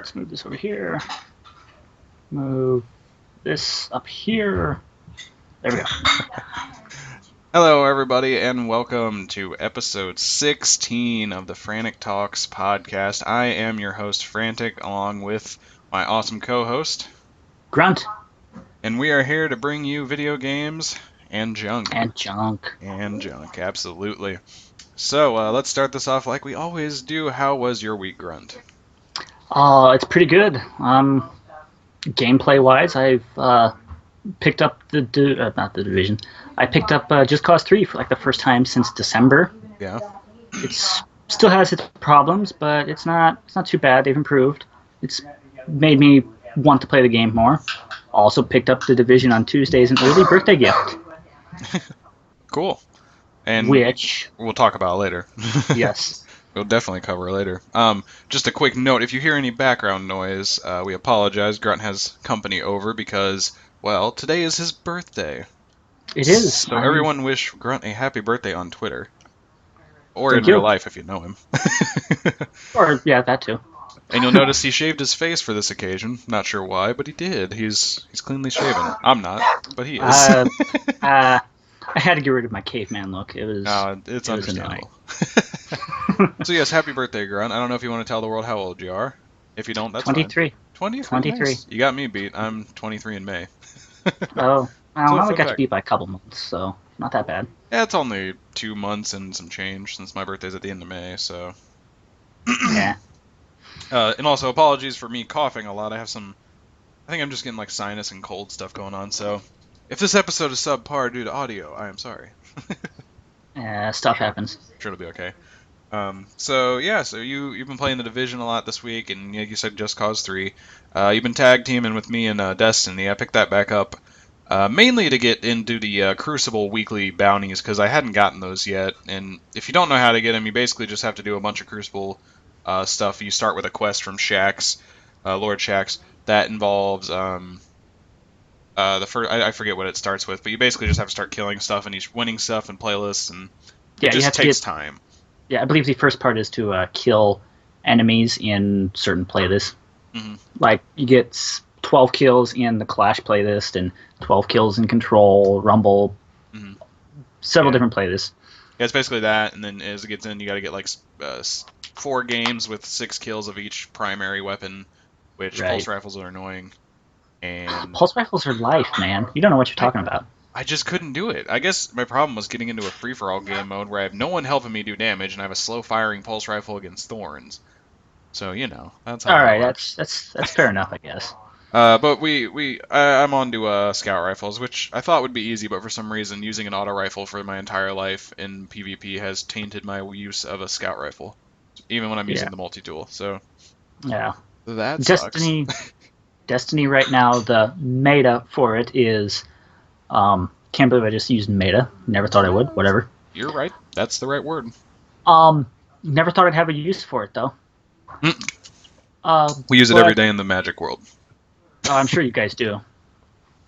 let's move this over here. Move this up here. There we go. Hello, everybody, and welcome to episode 16 of the Frantic Talks podcast. I am your host, Frantic, along with my awesome co-host, Grunt. And we are here to bring you video games and junk. And junk. And junk, absolutely. So, let's start this off like we always do. How was your week, Grunt? It's pretty good. Gameplay-wise, I've picked up not the Division. I picked up Just Cause 3 for like the first time since December. Yeah. It still has its problems, but it's not too bad. They've improved. It's made me want to play the game more. Also picked up the Division on Tuesday as an early birthday gift. Cool. And which we'll talk about later. Yes. We'll definitely cover later. Just a quick note, if you hear any background noise, we apologize. Grunt has company over because, well, today is his birthday. It is. So everyone wish Grunt a happy birthday on Twitter. Or Thank in real you. life if you know him. Or, yeah, that too. And you'll notice he shaved his face for this occasion. Not sure why, but he did. He's cleanly shaven. I'm not, but he is. I had to get rid of my caveman look. It's understandable. So yes, happy birthday, Grunt. I don't know if you want to tell the world how old you are. If you don't, that's 23. Fine. 23. Nice. You got me beat. I'm 23 in May. Oh, I So only got fact. you beat by a couple months, so not that bad. Yeah, it's only 2 months and some change since my birthday's at the end of May, so. Yeah. And also, apologies for me coughing a lot. I think I'm just getting like sinus and cold stuff going on, so. If this episode is subpar due to audio, I am sorry. Yeah, stuff happens. Sure, it'll be okay. So you've been playing the Division a lot this week, and like you said, Just Cause 3. You've been tag teaming with me in Destiny. I picked that back up mainly to get into the Crucible weekly bounties, because I hadn't gotten those yet. And if you don't know how to get them, you basically just have to do a bunch of Crucible stuff. You start with a quest from Shax, Lord Shax, that involves I forget what it starts with, but you basically just have to start killing stuff, and he's winning stuff and playlists, and it just takes time. Yeah, I believe the first part is to kill enemies in certain playlists. Mm-hmm. Like, you get 12 kills in the Clash playlist and 12 kills in Control, Rumble, several different playlists. Yeah, it's basically that, and then as it gets in, you got to get like 4 games with 6 kills of each primary weapon, which pulse rifles are annoying. And pulse rifles are life, man. You don't know what you're talking about. I just couldn't do it. I guess my problem was getting into a free-for-all game mode where I have no one helping me do damage, and I have a slow-firing pulse rifle against Thorns. So, that's how All right, works. that's fair enough, I guess. But I'm on to scout rifles, which I thought would be easy, but for some reason, using an auto rifle for my entire life in PvP has tainted my use of a scout rifle, even when I'm using the multi-tool. So, yeah, that sucks. Destiny right now, the meta for it is, can't believe I just used meta. Never thought I would. Whatever. You're right. That's the right word. Never thought I'd have a use for it though. We use it every day in the Magic world. Oh, I'm sure you guys do.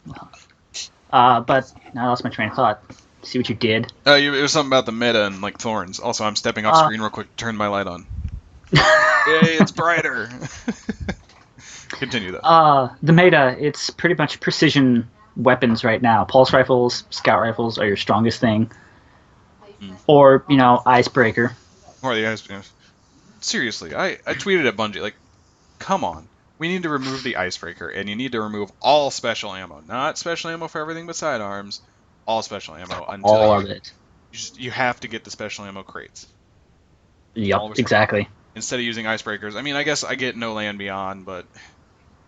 But now I lost my train of thought. See what you did? It was something about the meta and like Thorns. Also, I'm stepping off screen real quick to turn my light on. Yay, it's brighter. Continue though. The meta, it's pretty much precision weapons right now. Pulse rifles, scout rifles are your strongest thing. Or, icebreaker. Or the icebreaker. Seriously, I tweeted at Bungie, like, come on. We need to remove the icebreaker, and you need to remove all special ammo. Not special ammo for everything but sidearms. All special ammo. All of it. You have to get the special ammo crates. Yep, exactly. Instead of using icebreakers. I mean, I guess I get no land beyond, but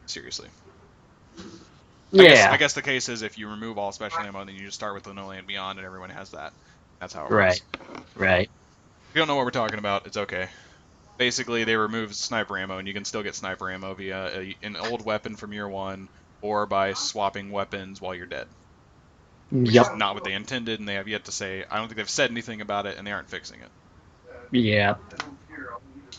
seriously. Yeah. I guess the case is if you remove all special ammo, then you just start with the no land beyond, and everyone has that. That's how it works. Right. If you don't know what we're talking about, it's okay. Basically, they remove sniper ammo, and you can still get sniper ammo via an old weapon from year 1, or by swapping weapons while you're dead. Which is not what they intended, and they have yet to say. I don't think they've said anything about it, and they aren't fixing it. Yeah.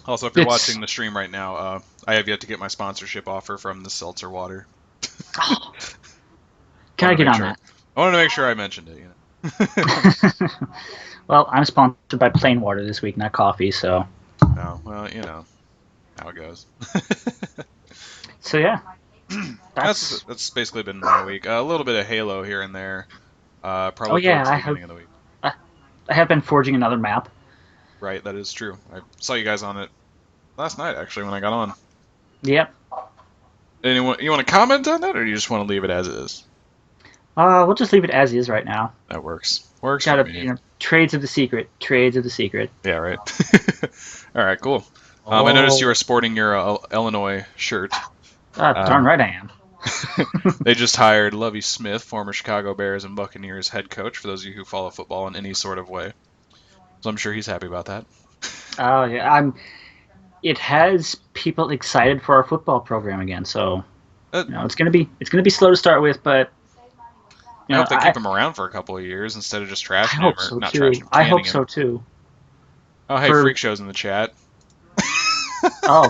Also, if you're watching the stream right now, I have yet to get my sponsorship offer from the seltzer water. Can I get on that? I wanted to make sure I mentioned it. Well, I'm sponsored by plain water this week, not coffee, so. Oh, well, how it goes. So yeah, That's basically been my week. A little bit of Halo here and there, oh probably yeah, towards the beginning of the week. I, I have been forging another map. Right, that is true. I saw you guys on it last night, actually, when I got on. Yep. Anyone, you want to comment on that, or do you just want to leave it as it is? We'll just leave it as is right now. That works. Works for Gotta, me. trades of the secret. Trades of the secret. Yeah, right. All right, cool. I noticed you Oh, were sporting your Illinois shirt. darn Um, right I am. they just hired Lovie Smith, former Chicago Bears and Buccaneers head coach, for those of you who follow football in any sort of way. So I'm sure he's happy about that. Oh yeah, It has people excited for our football program again. So Uh, it's gonna be slow to start with, but I hope they I keep him around for a couple of years instead of just I trashing him, hope or so not trashing too. him, I canning hope him. so too. Oh, hey, For Freak Show's in the chat. oh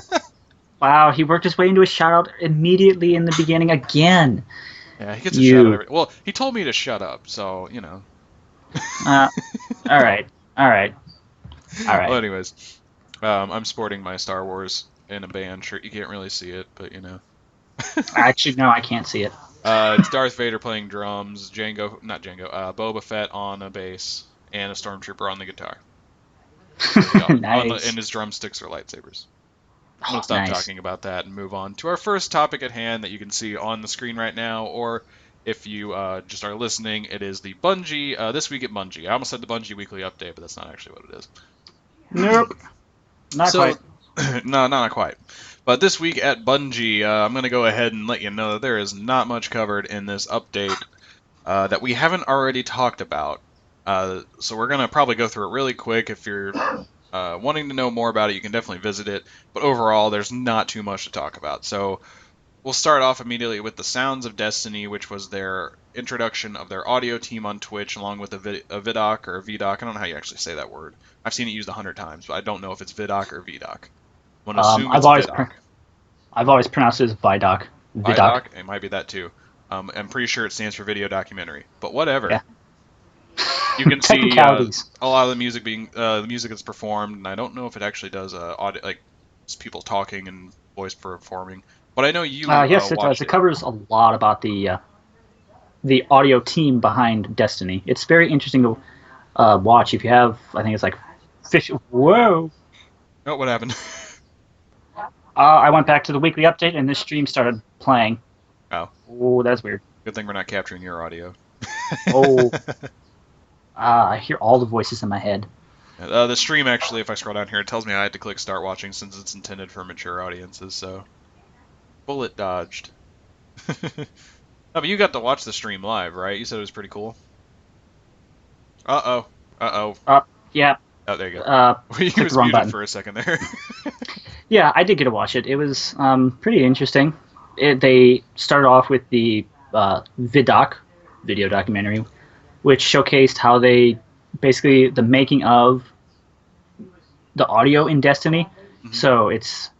wow, he worked his way into a shout out immediately in the beginning again. Yeah, he gets a shout out You every. Well, he told me to shut up, so you know. uh all right. All right. All Well, right. anyways, I'm sporting my Star Wars in a band shirt. You can't really see it, but you know. Actually no, I can't see it. It's Darth Vader playing drums, not Django, Boba Fett on a bass, and a stormtrooper on the guitar. Yeah, and Nice. his drumsticks are lightsabers. I'm gonna Oh, stop nice. talking about that and move on to our first topic at hand that you can see on the screen right now, or if you just are listening, it is the Bungie this week at Bungie. I almost said the Bungie weekly update, but that's not actually what it is. Nope. Not So, quite. no, not quite. But this week at Bungie, I'm going to go ahead and let you know that there is not much covered in this update that we haven't already talked about. So we're going to probably go through it really quick. If you're wanting to know more about it, you can definitely visit it. But overall, there's not too much to talk about. So we'll start off immediately with the Sounds of Destiny, which was their introduction of their audio team on Twitch, along with a Vidoc or a VDoc. I don't know how you actually say that word. I've seen it used 100 times, but I don't know if it's Vidoc or VDoc. I'm gonna Um, assume I've it's always Vidoc. I've always pronounced it as Vidoc. Vidoc. Vidoc? It might be that too. I'm pretty sure it stands for video documentary, but whatever. Yeah. You can see Technicalities. a lot of the music being the music that's performed, and I don't know if it actually does audio, like it's people talking and voice performing. But I know you Yes, it does. watched It it. covers a lot about the audio team behind Destiny. It's very interesting to watch. If you have, I think it's like fish. Whoa! Oh, what happened? I went back to the weekly update, and this stream started playing. Oh, Oh, that's weird. good thing we're not capturing your audio. Oh, I hear all the voices in my head. The stream actually, if I scroll down here, it tells me I had to click start watching since it's intended for mature audiences. So bullet dodged. No, but you got to watch the stream live, right? You said it was pretty cool. Uh-oh. Uh-oh. Yeah. Oh, there you go. He Clicked was the wrong muted button. for a second there. Yeah, I did get to watch it. It was pretty interesting. They started off with the Vidoc video documentary, which showcased how they basically the making of the audio in Destiny. Mhm. So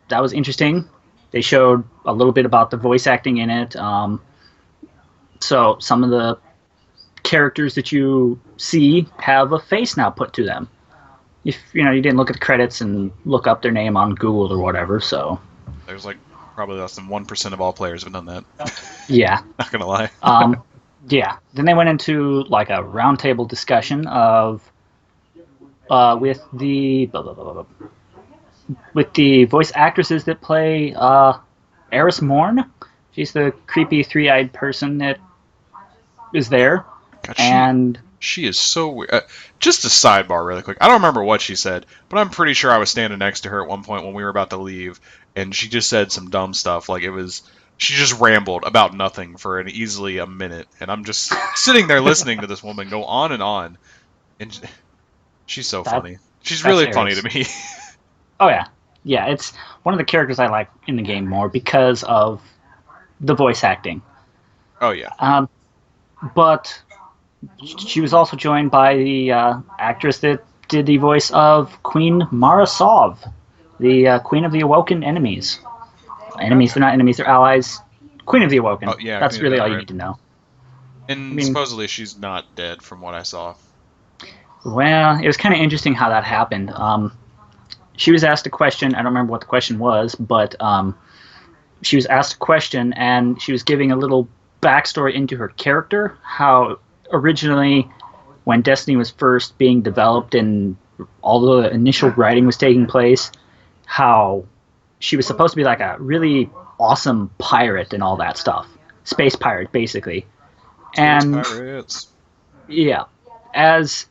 that was interesting. They showed a little bit about the voice acting in it. So some of the characters that you see have a face now put to them. If you didn't look at the credits and look up their name on Google or whatever. So There's like probably less than 1% of all players have done that. yeah. Not gonna lie. Yeah. Then they went into like a roundtable discussion of with the with the voice actresses that play Eris Morn. She's the creepy three-eyed person that is there, God, and she is so weird. Just a sidebar, really quick. I don't remember what she said, but I'm pretty sure I was standing next to her at one point when we were about to leave, and she just said some dumb stuff. Like she just rambled about nothing for easily a minute, and I'm just sitting there listening to this woman go on, and she's so that funny. She's that's really funny to Eris. me. Oh yeah, yeah. It's one of the characters I like in the game more because of the voice acting. Oh yeah. Um, but she was also joined by the actress that did the voice of Queen Mara Sov, the Queen of the Awoken Enemies. Enemies, Okay. they're not enemies, they're allies. Queen of the Awoken. Oh yeah, That's Queen of really the all you right. need to know. I And mean, supposedly she's not dead from what I saw. well, it was kind of interesting how that happened. She was asked a question. I don't remember what the question was, but she was asked a question and she was giving a little backstory into her character. How originally, when Destiny was first being developed and all the initial writing was taking place, how she was supposed to be like a really awesome pirate and all that stuff, space pirate basically. Space And pirates. yeah, as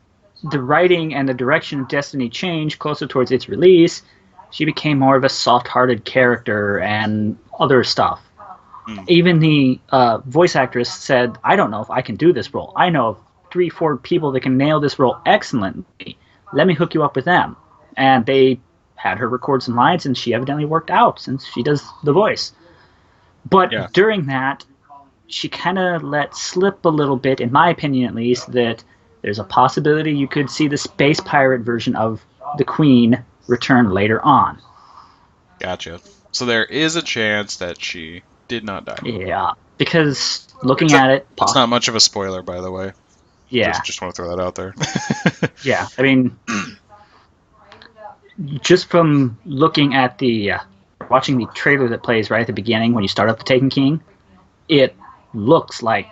the writing and the direction of Destiny changed closer towards its release, she became more of a soft-hearted character and other stuff. Hmm. Even the voice actress said, "I don't know if I can do this role. I know of 3, 4 people that can nail this role excellently. Let me hook you up with them." And they had her record some lines, and she evidently worked out since she does the voice. Yeah. But during that, she kind of let slip a little bit, in my opinion at least, that there's a possibility you could see the space pirate version of the Queen return later on. Gotcha. So there is a chance that she did not die. Yeah, because looking That- at it, That's not much of a spoiler, by the way. yeah, Just want to throw that out there. yeah. I mean, just from looking at watching the trailer that plays right at the beginning when you start up the Taken King, it looks like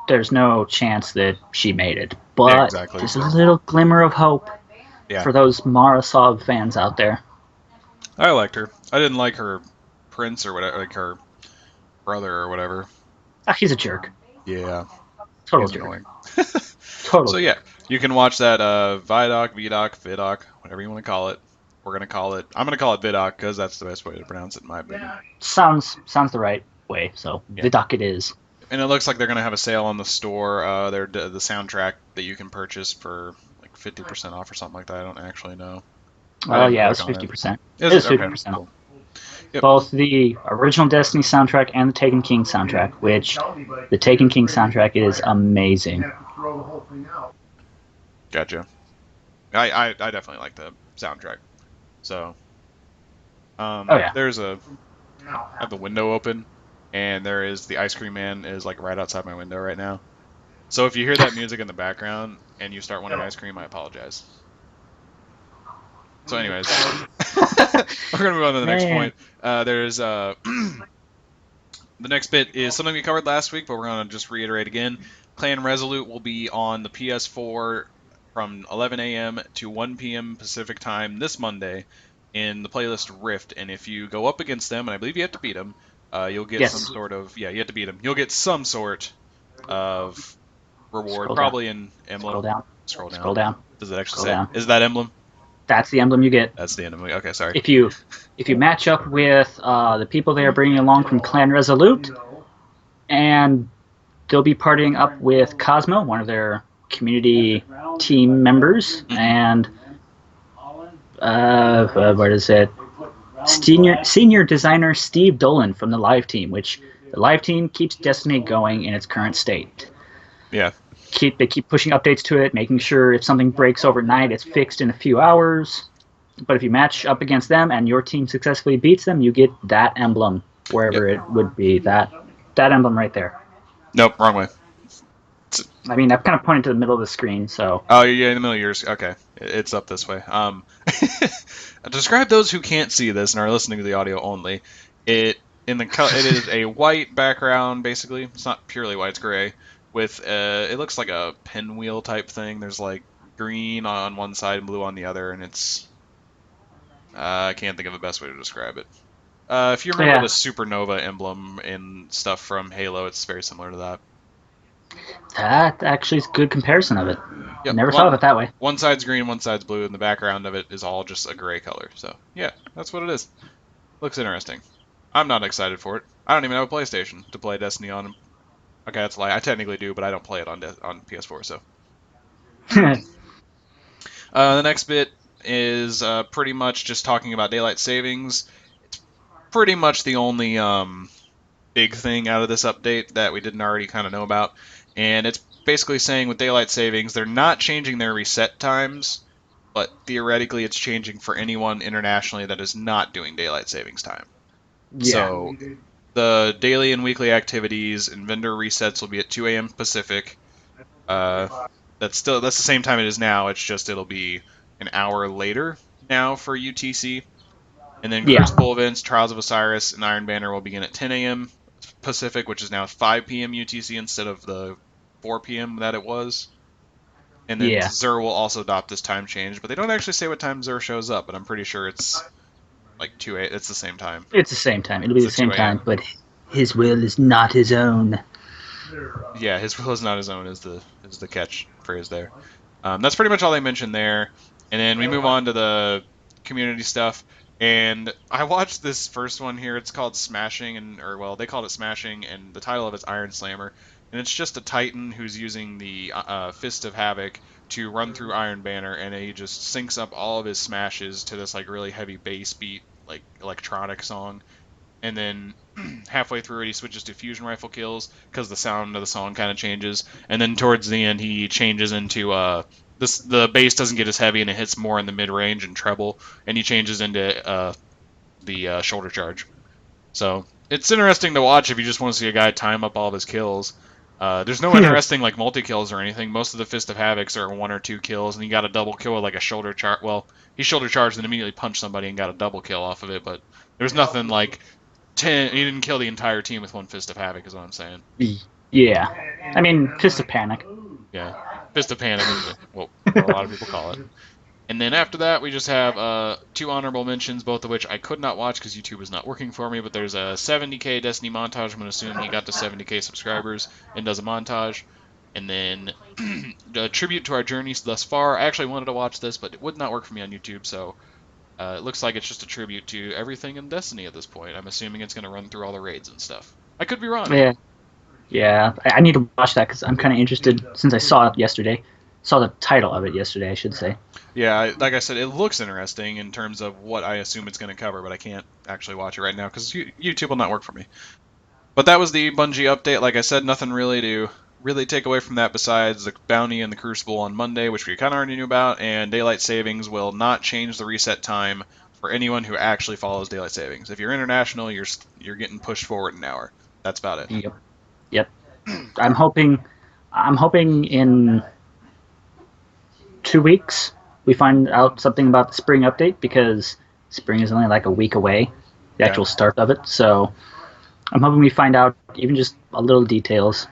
there's no chance that she made it. Yeah, But exactly. there's a little glimmer of hope Yeah, for those Mara Sov fans out there. I liked her. I didn't like her prince or whatever, like her brother or whatever. Ah, he's a jerk. Yeah, Total he's jerk. annoying. Total So yeah, jerk. you can watch that Vidoc, Vidoc, Vidoc, whatever you want to call it. We're gonna call it. I'm gonna call it Vidoc because that's the best way to pronounce it in my opinion. Sounds the right way. So Yeah. Vidoc it is. And it looks like they're gonna have a sale on the store. The soundtrack that you can purchase for like 50% off or something like that. I don't actually know. I Oh didn't yeah, it click was on it. 50%. It Is was it okay? 50% off. Cool. Yep. Both the original Destiny soundtrack and the Taken King soundtrack, which the Taken King soundtrack is amazing. Gotcha. I definitely like the soundtrack. So Oh yeah. I have the window open, and there is the ice cream man is like right outside my window right now. So if you hear that music in the background and you start wanting ice cream, I apologize. So anyways, we're gonna move on to the next Man. point. There's The next bit is something we covered last week, but we're going to just reiterate again. Clan Resolute will be on the PS4 from 11 a.m. to 1 p.m. Pacific time this Monday in the playlist Rift. And if you go up against them, and I believe you have to beat them, you'll get some Yes. sort of you have to beat them. You'll get some sort of reward, Scroll down. probably an Scroll emblem. down. Scroll down. Scroll down. Does it actually Scroll say? down. Is that emblem? That's the emblem you get. That's the emblem. Okay, sorry. If you match up with the people they are bringing along from Clan Resolute, and they'll be partying up with Cosmo, one of their community team members, and what is it? Senior designer Steve Dolan from the live team, which the live team keeps Destiny going in its current state. Yeah. They keep pushing updates to it, making sure if something breaks overnight, it's fixed in a few hours. But if you match up against them and your team successfully beats them, you get that emblem wherever Yep. it would be. That emblem right there. Nope, wrong way. I mean, I've kind of pointed to the middle of the screen, so. Oh, yeah, in the middle of yours. Okay, it's up this way. Describe those who can't see this and are listening to the audio only. It is a white background, basically. It's not purely white; it's gray. With it looks like a pinwheel type thing. There's like green on one side and blue on the other, and it's I can't think of the best way to describe it. If you remember the Yeah, supernova emblem and stuff from Halo, it's very similar to that. that actually is a good comparison of it. Yep. Never thought of it that way. One side's green, one side's blue, and the background of it is all just a gray color. So yeah, that's what it is. Looks interesting. I'm not excited for it. I don't even have a PlayStation to play Destiny on. Okay, that's a lie. I technically do, but I don't play it on PS4. So the next bit is pretty much just talking about daylight savings. It's pretty much the only big thing out of this update that we didn't already kind of know about, and it's basically saying with daylight savings, they're not changing their reset times, but theoretically it's changing for anyone internationally that is not doing daylight savings time. Yeah. So the daily and weekly activities and vendor resets will be at 2 a.m. Pacific. That's the same time it is now. It's just it'll be an hour later now for UTC, And then Yeah. Crucible events, Trials of Osiris, and Iron Banner will begin at 10 a.m. Pacific, which is now 5 p.m. UTC instead of the 4 p.m. that it was. And then Yeah. Xur will also adopt this time change, but they don't actually say what time Xur shows up, but I'm pretty sure it's like 2 a. It's the same time. It's the same time. It'll be It's the a 2 same time, a.m. but his will is not his own. Yeah, his will is not his own is the catch phrase there. That's pretty much all they mentioned there. And then we move on to the community stuff. And I watched this first one here. It's called Smashing, or well, they called it Smashing, and the title of it's Iron Slammer. And it's just a Titan who's using the Fist of Havoc to run through Iron Banner, and he just syncs up all of his smashes to this like really heavy bass beat, like electronic song. And then halfway through it, he switches to fusion rifle kills because the sound of the song kind of changes. And then towards the end, he changes into the bass doesn't get as heavy and it hits more in the mid range and treble, and he changes into the shoulder charge. So it's interesting to watch if you just want to see a guy time up all of his kills. There's no Yeah. interesting like multi kills or anything. Most of the Fist of Havocs are 1 or 2 kills, and you got a double kill with like a shoulder charge. Well, he shoulder charged and immediately punched somebody and got a double kill off of it, but there's nothing like 10. He didn't kill the entire team with 1 Fist of Havoc, is what I'm saying. Yeah. I mean, Fist of Panic. Yeah, Fist of Panic is what a lot of people call it. And then after that, we just have 2 honorable mentions, both of which I could not watch because YouTube was not working for me. But there's a 70k Destiny montage. I'm going to assume he got to 70k subscribers and does a montage. And then a tribute to our journeys thus far. I actually wanted to watch this, but it would not work for me on YouTube, so it looks like it's just a tribute to everything in Destiny at this point. I'm assuming it's going to run through all the raids and stuff. I could be wrong. Yeah. Yeah. I need to watch that because I'm kind of interested since I saw it yesterday. Saw the title of it yesterday, I should say. Yeah, like I said, it looks interesting in terms of what I assume it's going to cover, but I can't actually watch it right now because YouTube will not work for me. But that was the Bungie update. Like I said, nothing really to really take away from that besides the bounty and the Crucible on Monday, which we kind of already knew about, and daylight savings will not change the reset time for anyone who actually follows daylight savings. If you're international, you're getting pushed forward an hour. That's about it. Yep. Yep. I'm hoping in 2 weeks we find out something about the spring update because spring is only like a week away, the actual start of it. So I'm hoping we find out even just a little details.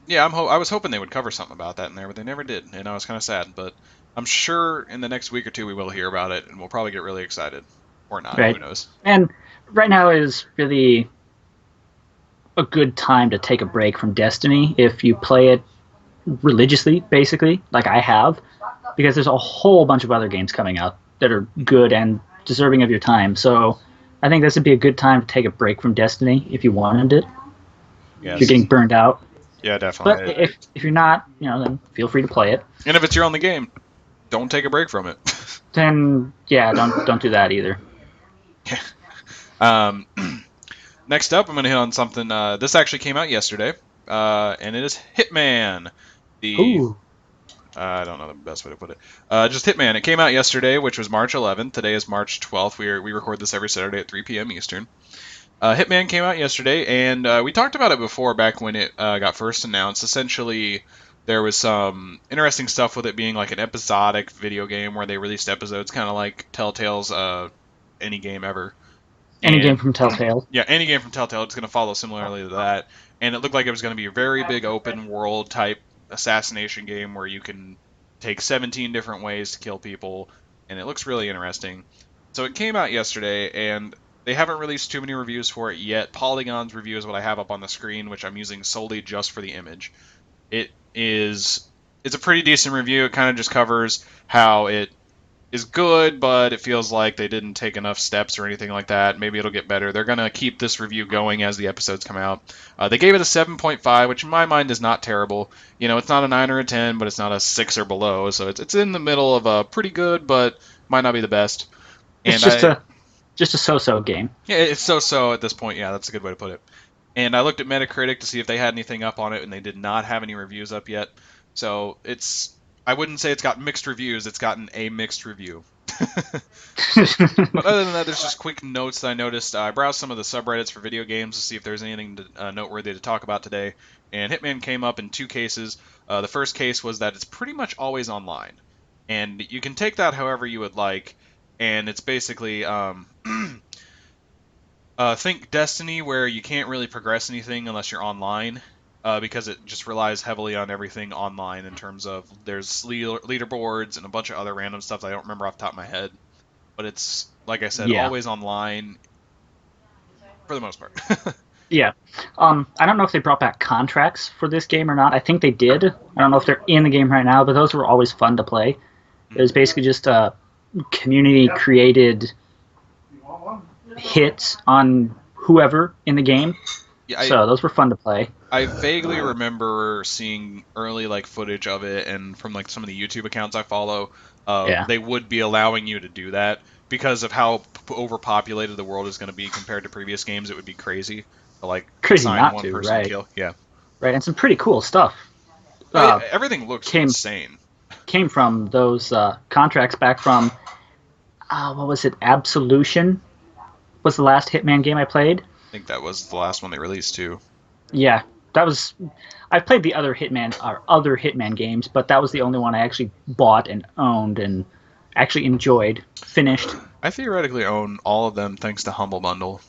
Yeah, I was hoping they would cover something about that in there, but they never did, and I was kind of sad. But I'm sure in the next week or two we will hear about it, and we'll probably get really excited, or not. Right. Who knows? And right now is really a good time to take a break from Destiny if you play it religiously, basically, like I have, because there's a whole bunch of other games coming out that are good and deserving of your time. So I think this would be a good time to take a break from Destiny if you wanted it. Yes. If you're getting burned out. Yeah, definitely. But if you're not, then feel free to play it. And if it's your only game, don't take a break from it. Then yeah, don't do that either. Next up, I'm going to hit on something. This actually came out yesterday, and it is Hitman. Ooh. I don't know the best way to put it. Just Hitman. It came out yesterday, which was March 11th. Today is March 12th. We record this every Saturday at 3 p.m. Eastern. Hitman came out yesterday, and we talked about it before back when it got first announced. Essentially, there was some interesting stuff with it being like an episodic video game where they released episodes, kind of like Telltale's any game ever. Any game from Telltale. Yeah, any game from Telltale. It's going to follow similarly to that. And it looked like it was going to be a very big open world type assassination game where you can take 17 different ways to kill people, and it looks really interesting. So it came out yesterday, and they haven't released too many reviews for it yet. Polygon's review is what I have up on the screen, which I'm using solely just for the image. It's a pretty decent review. It kind of just covers how it is good, but it feels like they didn't take enough steps or anything like that. Maybe it'll get better. They're going to keep this review going as the episodes come out. They gave it a 7.5, which in my mind is not terrible. It's not a 9 or a 10, but it's not a 6 or below, so it's in the middle of a pretty good, but might not be the best. It's just a so-so game. Yeah, it's so-so at this point. Yeah, that's a good way to put it. And I looked at Metacritic to see if they had anything up on it, and they did not have any reviews up yet. So I wouldn't say it's got mixed reviews. It's gotten a mixed review. But other than that, there's just quick notes that I noticed. I browsed some of the subreddits for video games to see if there's anything noteworthy to talk about today. And Hitman came up in 2 cases. The first case was that it's pretty much always online. And you can take that however you would like. and it's basically think Destiny, where you can't really progress anything unless you're online, because it just relies heavily on everything online in terms of there's leaderboards and a bunch of other random stuff that I don't remember off the top of my head. But it's, like I said, Yeah. always online for the most part. Yeah. I don't know if they brought back contracts for this game or not. I think they did. I don't know if they're in the game right now, but those were always fun to play. It was basically just community created hits on whoever in the game. Yeah, So those were fun to play. I vaguely remember seeing early like footage of it, and from like some of the YouTube accounts I follow, Yeah. they would be allowing you to do that because of how overpopulated the world is going to be compared to previous games. It would be crazy to like Crazy assign not one to, person to right? kill. Yeah. Right, and some pretty cool stuff Oh yeah, uh, everything looks came insane. came from those contracts back from what was it? Absolution was the last Hitman game I played. I think that was the last one they released too. Yeah, that was. I played the other Hitman games, but that was the only one I actually bought and owned and actually enjoyed. Finished. I theoretically own all of them thanks to Humble Bundle.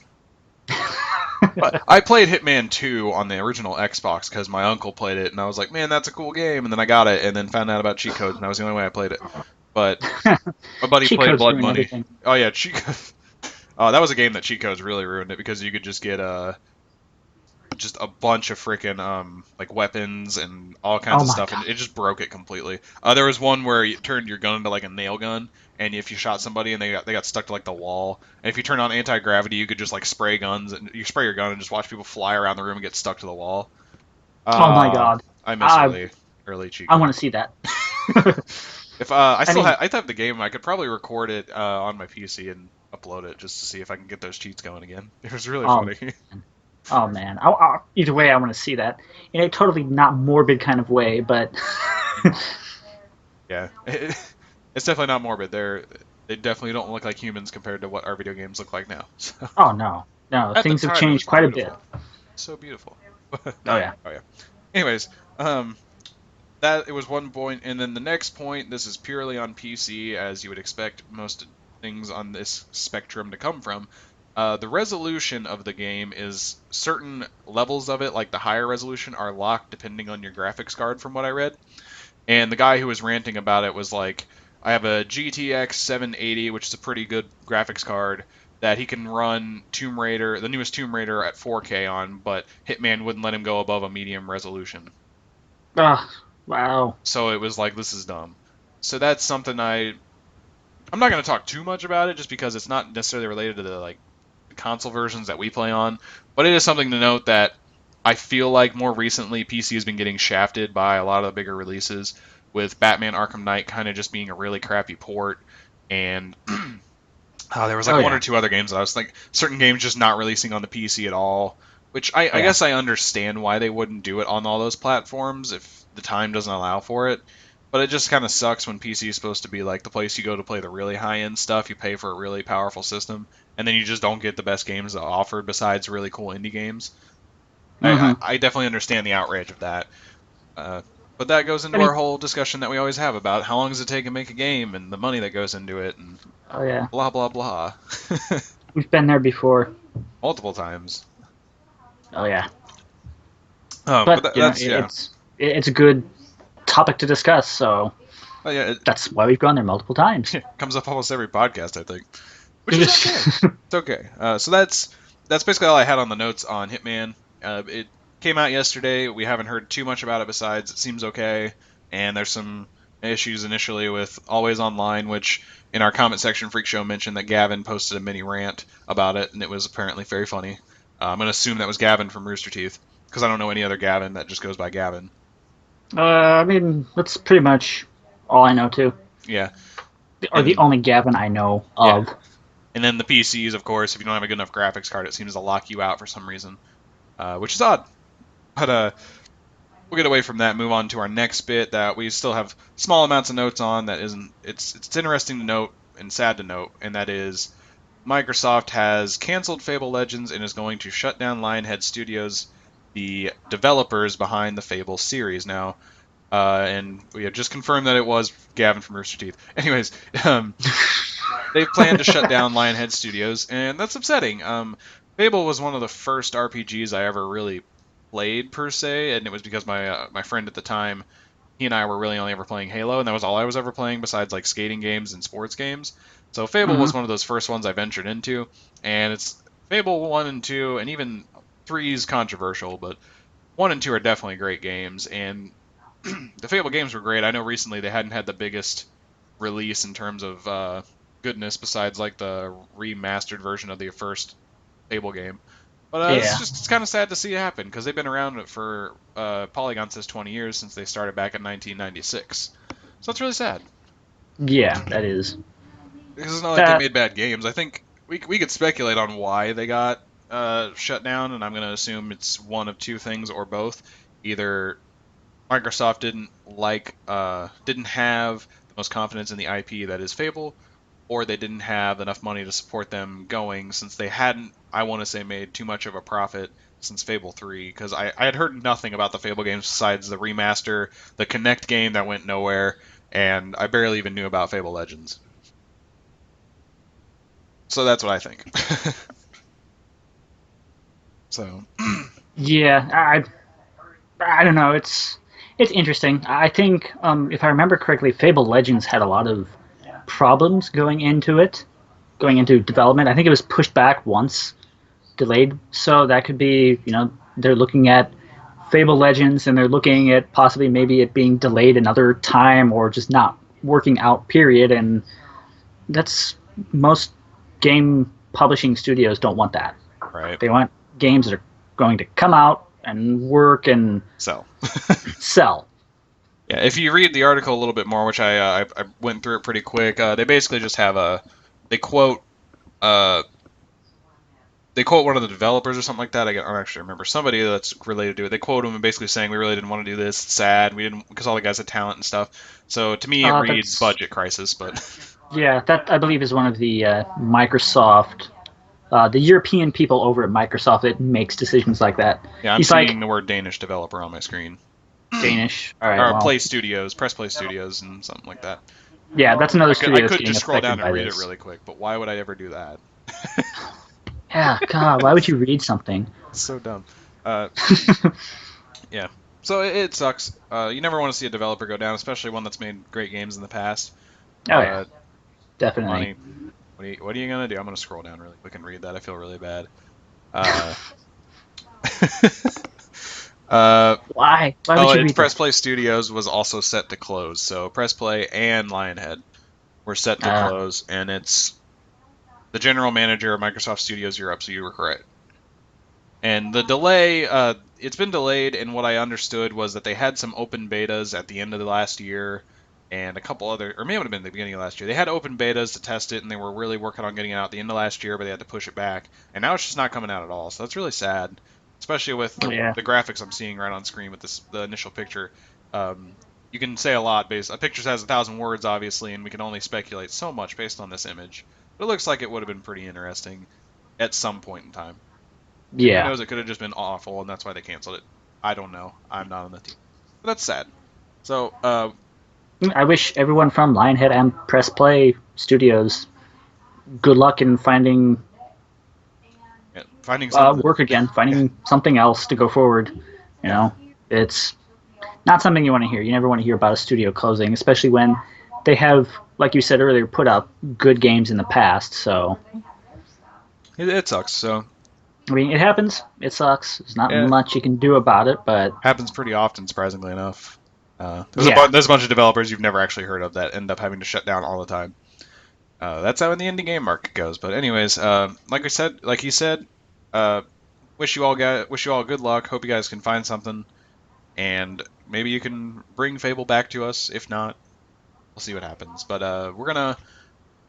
But I played Hitman 2 on the original Xbox because my uncle played it, and I was like, man, that's a cool game. And then I got it, and then found out about cheat codes, and that was the only way I played it. But my buddy Cheat played codes Blood ruin Money. everything. Oh yeah, cheat codes. Oh, that was a game that cheat codes really ruined it because you could just get just a bunch of freaking like weapons and all kinds Oh of my stuff, and god. it just broke it completely. There was one where you turned your gun into like a nail gun, and if you shot somebody and they got stuck to like the wall, and if you turn on anti gravity, you could just like spray guns and you spray your gun and just watch people fly around the room and get stuck to the wall. Oh my Uh, god. I miss I early cheat I want to codes. see that. If I I still mean, have, I have the game. I could probably record it on my PC and upload it just to see if I can get those cheats going again. It was really um, funny. oh man. Either way, I want to see that in a totally not morbid kind of way, but Yeah, it's definitely not morbid. They definitely don't look like humans compared to what our video games look like now. So oh no, no, at the things have time, it was changed quite a bit. beautiful, so beautiful. Oh yeah. Oh yeah. Anyways, um, that it was one point, and then the next point. This is purely on PC, as you would expect most things on this spectrum to come from. The resolution of the game is certain levels of it, like the higher resolution, are locked depending on your graphics card, from what I read. And the guy who was ranting about it was like, I have a GTX 780, which is a pretty good graphics card that he can run Tomb Raider, the newest Tomb Raider, at 4K on, but Hitman wouldn't let him go above a medium resolution. Ah, wow. So it was like, this is dumb. So that's something I'm not going to talk too much about it just because it's not necessarily related to the like console versions that we play on, but it is something to note that I feel like more recently PC has been getting shafted by a lot of the bigger releases, with Batman Arkham Knight kind of just being a really crappy port, and there was like Oh one yeah. or two other games that I was like certain games just not releasing on the PC at all, which Oh I yeah. guess I understand why they wouldn't do it on all those platforms if the time doesn't allow for it. But it just kind of sucks when PC is supposed to be like the place you go to play the really high end stuff. You pay for a really powerful system, and then you just don't get the best games offered besides really cool indie games. Mm-hmm. I definitely understand the outrage of that. Uh, but that goes I into mean, our whole discussion that we always have about how long does it take to make a game and the money that goes into it and oh yeah. blah blah blah. We've been there before. Multiple times. Oh yeah. But But that's yeah. it's a good topic to discuss. So Oh, yeah, that's why we've gone there multiple times. it comes up almost every podcast, I think, which is okay. It's okay. So that's basically all I had on the notes on Hitman. It came out yesterday. We haven't heard too much about it besides it seems okay, and there's some issues initially with Always Online, which in our comment section, Freak Show mentioned that Gavin posted a mini rant about it, and it was apparently very funny. I'm gonna assume that was Gavin from Rooster Teeth because I don't know any other Gavin that just goes by Gavin. I mean, that's pretty much all I know too, Yeah, or the and only Gavin I know yeah, of. and then the PCs, of course, if you don't have a good enough graphics card, it seems to lock you out for some reason, which is odd. But we'll get away from that. Move on to our next bit that we still have small amounts of notes on. That isn't. It's interesting to note and sad to note, and that is Microsoft has canceled Fable Legends and is going to shut down Lionhead Studios, the developers behind the Fable series. Now, and we have just confirmed that it was Gavin from Rooster Teeth. Anyways, They've planned to shut down Lionhead Studios, and that's upsetting. Fable was one of the first RPGs I ever really played per se, and it was because my friend at the time, he and I were really only ever playing Halo, and that was all I was ever playing besides like skating games and sports games. So Fable Hmm. was one of those first ones I ventured into, and it's Fable 1 and 2, and even 3 is controversial, but 1 and 2 are definitely great games, and the Fable games were great. I know recently they hadn't had the biggest release in terms of goodness besides like the remastered version of the first Fable game. But Yeah. it's kind of sad to see it happen because they've been around for Polygon says 20 years since they started back in 1996. So it's really sad Yeah, that is. because it's not like they That made bad games. I think we could speculate on why they got shut down, and I'm going to assume it's one of two things or both. Either Microsoft didn't have the most confidence in the IP that is Fable, or they didn't have enough money to support them going since they hadn't, I want to say, made too much of a profit since Fable 3. Because I had heard nothing about the Fable games besides the remaster, the Connect game that went nowhere, and I barely even knew about Fable Legends. So that's what I think. So, yeah, I don't know. It's interesting. I think if I remember correctly, Fable Legends had a lot of problems going into development. I think it was pushed back once, delayed. So that could be, they're looking at Fable Legends and they're looking at possibly maybe it being delayed another time or just not working out. Period. And that's most game publishing studios don't want that. right. They want games that are going to come out and work and So, sell. yeah, if you read the article a little bit more, which I went through it pretty quick, they basically just have they quote uh, they quote one of the developers or something like that. I don't actually remember somebody that's related to it. They quote him and basically saying we really didn't want to do this. It's sad. We didn't because all the guys had talent and stuff. So to me, it reads That's budget crisis. But Yeah, that I believe is one of the Microsoft, the European people over at Microsoft that makes decisions like that. yeah, I'm He's like seeing the word Danish developer on my screen. Danish. All right, Or well, Play Studios, Press Play Studios, and something like that. yeah, that's another I studio that's could getting just scroll down affected and by read it this. really quick, but why would I ever do that? Yeah, God, why would you read something? It's so dumb. Uh, yeah. So it sucks. You never want to see a developer go down, especially one that's made great games in the past. Oh yeah, Uh, definitely. Money. What are you gonna do? I'm gonna scroll down really quick and read that. I feel really bad. Uh, Why? Why would oh, you it's read Press that? Play Studios was also set to close. So Press Play and Lionhead were set to Uh, close, and it's the general manager of Microsoft Studios Europe. So you were correct. And the delay, it's been delayed, and what I understood was that they had some open betas at the end of the last year, and a couple other, or maybe it would have been the beginning of last year. They had open betas to test it, and they were really working on getting it out at the end of last year, but they had to push it back, and now it's just not coming out at all. So that's really sad, especially with yeah, the graphics I'm seeing right on screen with the initial picture. Um, you can say a lot based. A picture has 1,000 words, obviously, and we can only speculate so much based on this image. But it looks like it would have been pretty interesting at some point in time. And who yeah. knows? It could have just been awful, and that's why they canceled it. I don't know. I'm not on the team. But that's sad. So, I wish everyone from Lionhead and Press Play Studios good luck in finding yeah, finding something. work again, finding something else to go forward. You Yeah, know, it's not something you want to hear. You never want to hear about a studio closing, especially when they have, like you said earlier, put out good games in the past. So, it sucks. So, I mean, it happens. It sucks. There's not yeah, much you can do about it, but happens pretty often, surprisingly enough. yeah, There's a bunch of developers you've never actually heard of that end up having to shut down all the time. That's how in the indie game market goes. But anyways, like you said, uh, wish you all good luck. Hope you guys can find something, and maybe you can bring Fable back to us. If not, we'll see what happens. But we're gonna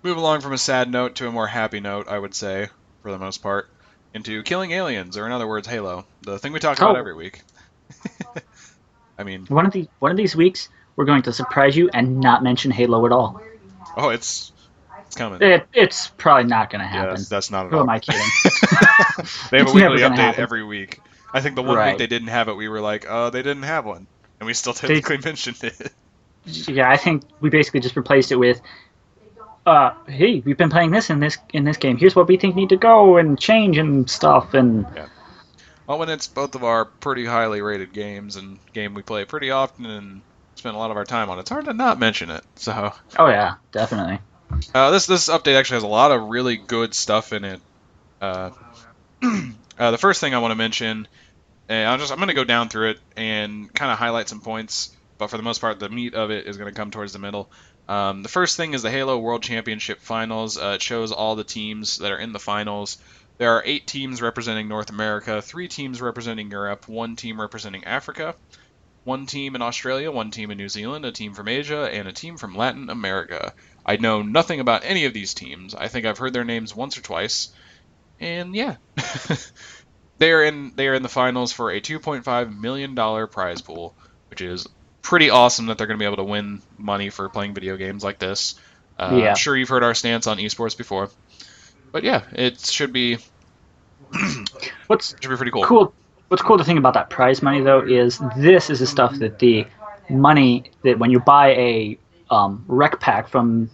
move along from a sad note to a more happy note, I would say, for the most part, into killing aliens, or in other words, Halo, the thing we talk about oh, every week. I mean, one of these weeks we're going to surprise you and not mention Halo at all. oh, it's coming. It's probably not going to Yeah, happen. that's not at Who all. am I kidding? They have a It's never weekly going to update happen. every week. I think the one week Right. they didn't have it, we were like, they didn't have one, and we still They, technically mentioned it. yeah, I think we basically just replaced it with hey, we've been playing this in this game. Here's what we think need to go and change and stuff. And Yeah. Well, when it's both of our pretty highly rated games and game we play pretty often and spend a lot of our time on, it's hard to not mention it. So oh yeah, definitely. this update actually has a lot of really good stuff in it. Uh, the first thing I want to mention, and I'm going to go down through it and kind of highlight some points, but for the most part, the meat of it is going to come towards the middle. The first thing is the Halo World Championship Finals. It shows all the teams that are in the finals. There are 8 teams representing North America, 3 teams representing Europe, 1 team representing Africa, 1 team in Australia, 1 team in New Zealand, a team from Asia, and a team from Latin America. I know nothing about any of these teams. I think I've heard their names once or twice, and yeah. They are in the finals for a $2.5 million prize pool, which is pretty awesome that they're going to be able to win money for playing video games like this. I'm Yeah. sure you've heard our stance on esports before, but yeah, it should be What's pretty cool. cool? What's cool to think about that prize money though is this is the stuff that the money that when you buy a rec pack from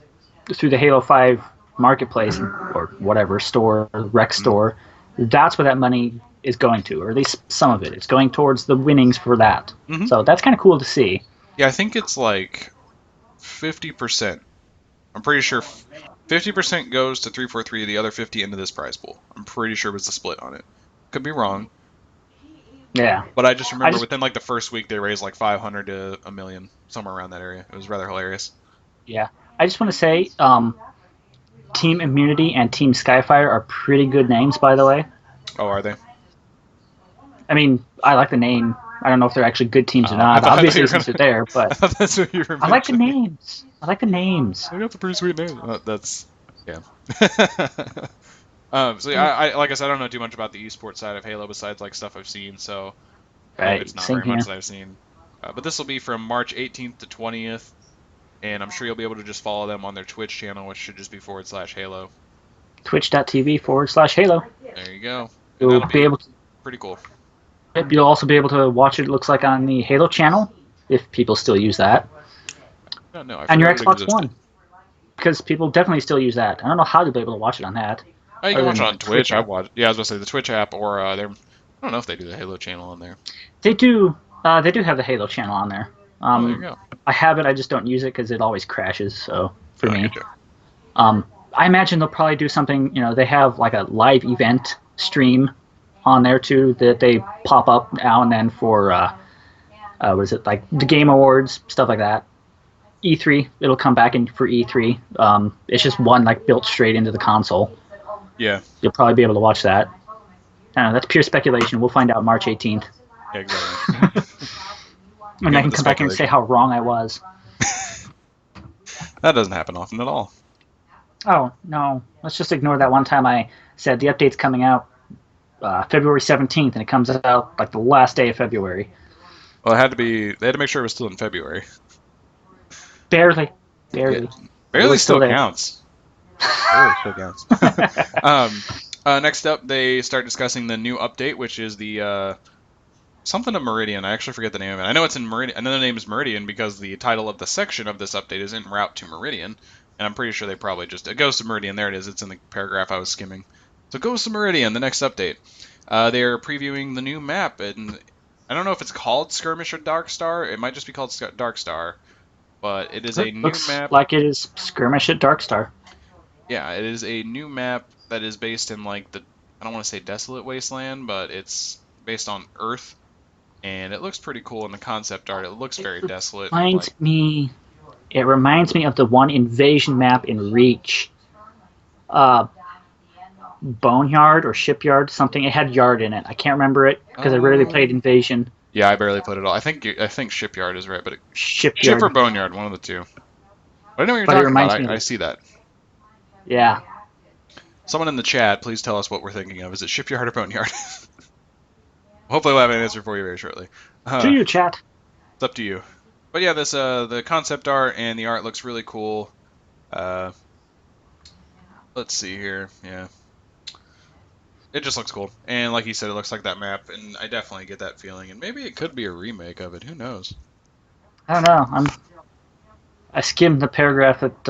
through the Halo 5 marketplace or whatever store, rec store, that's where that money is going to, or at least some of it. It's going towards the winnings for that. Mm-hmm. So that's kind of cool to see. Yeah, I think it's like 50%. I'm pretty sure 50% goes to 343, the other 50 into this prize pool. I'm pretty sure it was the split on it. Could be wrong. Yeah. But I just remember within like the first week they raised like 500 to a million, somewhere around that area. It was rather hilarious. Yeah. I just want to say, Team Immunity and Team Skyfire are pretty good names, by the way. Oh, are they? I mean, I like the name. I don't know if they're actually good teams or I not. thought Obviously, you were since gonna. they're there, but That's what you were I like the mentioning. names. I like the names. They got the pretty sweet name. That's yeah. So yeah, I like I said, I don't know too much about the esports side of Halo besides like stuff I've seen. So it's Right. not Same very much here. that I've seen. But this will be from March 18th to 20th, and I'm sure you'll be able to just follow them on their Twitch channel, which should just be /Halo. Twitch.tv/Halo. There you go, and You'll that'll be be able to. pretty cool. You'll also be able to watch it. Looks like on the Halo channel, if people still use that, No, no, I and your forgot it Xbox existed. One, because people definitely still use that. I don't know how you'll be able to watch it on that, Oh, you can other watch it than on the Twitch Twitch. I app. watch. Yeah, I was gonna say the Twitch app, or I don't know if they do the Halo channel on there. They do. They do have the Halo channel on there. Oh, there you go. I have it. I just don't use it because it always crashes. So for Oh, I me, get you. I imagine they'll probably do something. They have like a live event stream on there too that they pop up now and then for what is it, like the Game Awards, stuff like that. E3, it'll come back in for E3. It's just one like built straight into the console. Yeah, You'll probably be able to watch that. I don't know, that's pure speculation. We'll find out March 18th. yeah, exactly. And Again I with can the come back and say speculation. how wrong I was. That doesn't happen often at all. Oh, no. Let's just ignore that one time I said the update's coming out February 17th, and it comes out like the last day of February. Well, it had to be. They had to make sure it was still in February. Barely. Yeah, Barely. But it barely was still still there. counts. Barely still counts. Next up, they start discussing the new update, which is the something of Meridian. I actually forget the name of it. I know it's in Meridian. I know the name is Meridian because the title of the section of this update is En route to Meridian, and I'm pretty sure they probably just it goes to Meridian. There it is. It's in the paragraph I was skimming. So goes to Meridian. The next update. They're previewing the new map, and I don't know if it's called Skirmish or Dark Star. It might just be called Dark Star, but it is a It new looks map. like it is Skirmish at Darkstar. Yeah, it is a new map that is based in like the I don't want to say desolate wasteland, but it's based on Earth, and it looks pretty cool in the concept art. It looks very desolate and Reminds like me, it reminds me of the one invasion map in Reach. Uh, Boneyard or Shipyard, something. It had yard in it. I can't remember it because I rarely played Invasion. yeah, I barely played it all. I think Shipyard is right, but Ship or Shipyard, Boneyard, one of the two. But I know what you're but it talking about. reminds me of I it. see that. Yeah. Someone in the chat, please tell us what we're thinking of. Is it Shipyard or Boneyard? Hopefully, we'll have an answer for you very shortly. To you, chat. It's up to you. But yeah, this the concept art and the art looks really cool. Uh, let's see here. Yeah, it just looks cool. And like you said, it looks like that map, and I definitely get that feeling. And maybe it could be a remake of it. Who knows? I don't know. I skimmed the paragraph that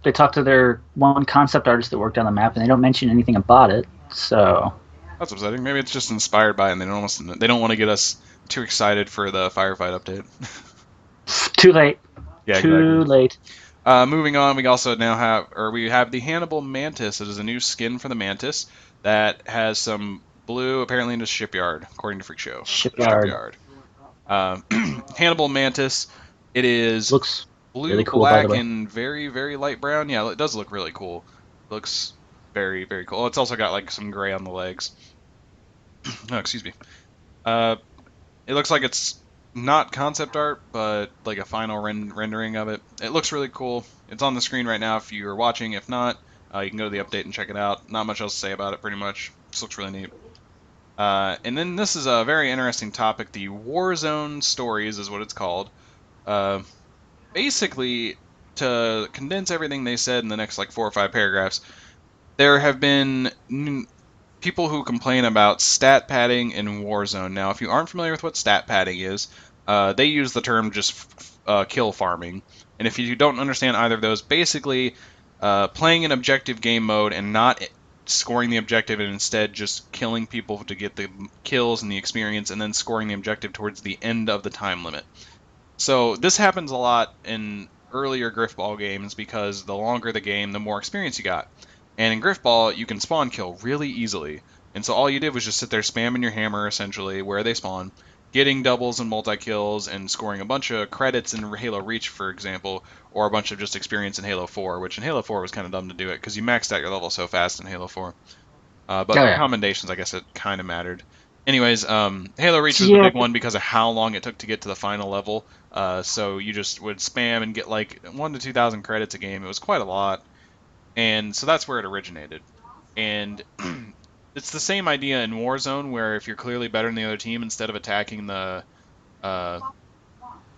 they talked to their one concept artist that worked on the map, and they don't mention anything about it. So That's upsetting. Maybe it's just inspired by it, and they don't want to get us too excited for the firefight update. too late. Yeah, Too exactly. late. Moving on, we have the Hannibal Mantis. It is a new skin for the Mantis that has some blue, apparently in the shipyard, according to Freak Show. Shipyard Shipyard. Um, Hannibal Mantis. It is looks blue, really cool, by the black, way. and very, very light brown. Yeah, it does look really cool. Looks very, very cool. It's also got like some gray on the legs. Oh, excuse me. Uh, it looks like it's not concept art, but like a final rendering of it. It looks really cool. It's on the screen right now if you're watching. If not, you can go to the update and check it out. Not much else to say about it, pretty much. This looks really neat. And then this is a very interesting topic. The Warzone Stories is what it's called. Uh, Basically, to condense everything they said in the next like 4 or 5 paragraphs, there have been people who complain about stat padding in Warzone. Now, if you aren't familiar with what stat padding is, they use the term just kill farming. And if you don't understand either of those, basically playing an objective game mode and not scoring the objective and instead just killing people to get the kills and the experience and then scoring the objective towards the end of the time limit. So this happens a lot in earlier Griffball games because the longer the game, the more experience you got. And in Griffball, you can spawn kill really easily. And so all you did was just sit there spamming your hammer, essentially, where they spawn, getting doubles and multi-kills, and scoring a bunch of credits in Halo Reach, for example, or a bunch of just experience in Halo 4, which in Halo 4 was kind of dumb to do it, because you maxed out your level so fast in Halo 4. Oh But yeah. commendations, I guess it kind of mattered. Anyways, Halo Reach was the Yeah. big one because of how long it took to get to the final level. So you just would spam and get like 1 to 2,000 credits a game. It was quite a lot, and so that's where it originated. And it's the same idea in Warzone, where if you're clearly better than the other team, instead of uh,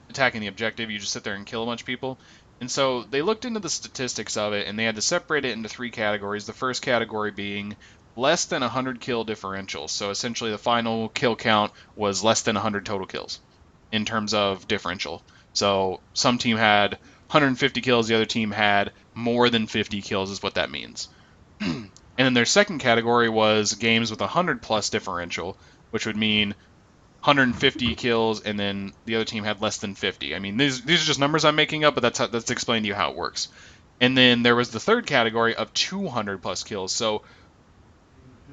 attacking the objective, you just sit there and kill a bunch of people. And so they looked into the statistics of it, and they had to separate it into 3 categories. The first category being less than 100 kill differential. So essentially, the final kill count was less than 100 total kills in terms of differential. So some team had 150 kills, the other team had more than 50 kills, is what that means. And then their second category was games with 100 plus differential, which would mean 150 kills, and then the other team had less than 50. I mean, these are just numbers I'm making up, but that's explaining to you how it works. And then there was the third category of 200 plus kills. So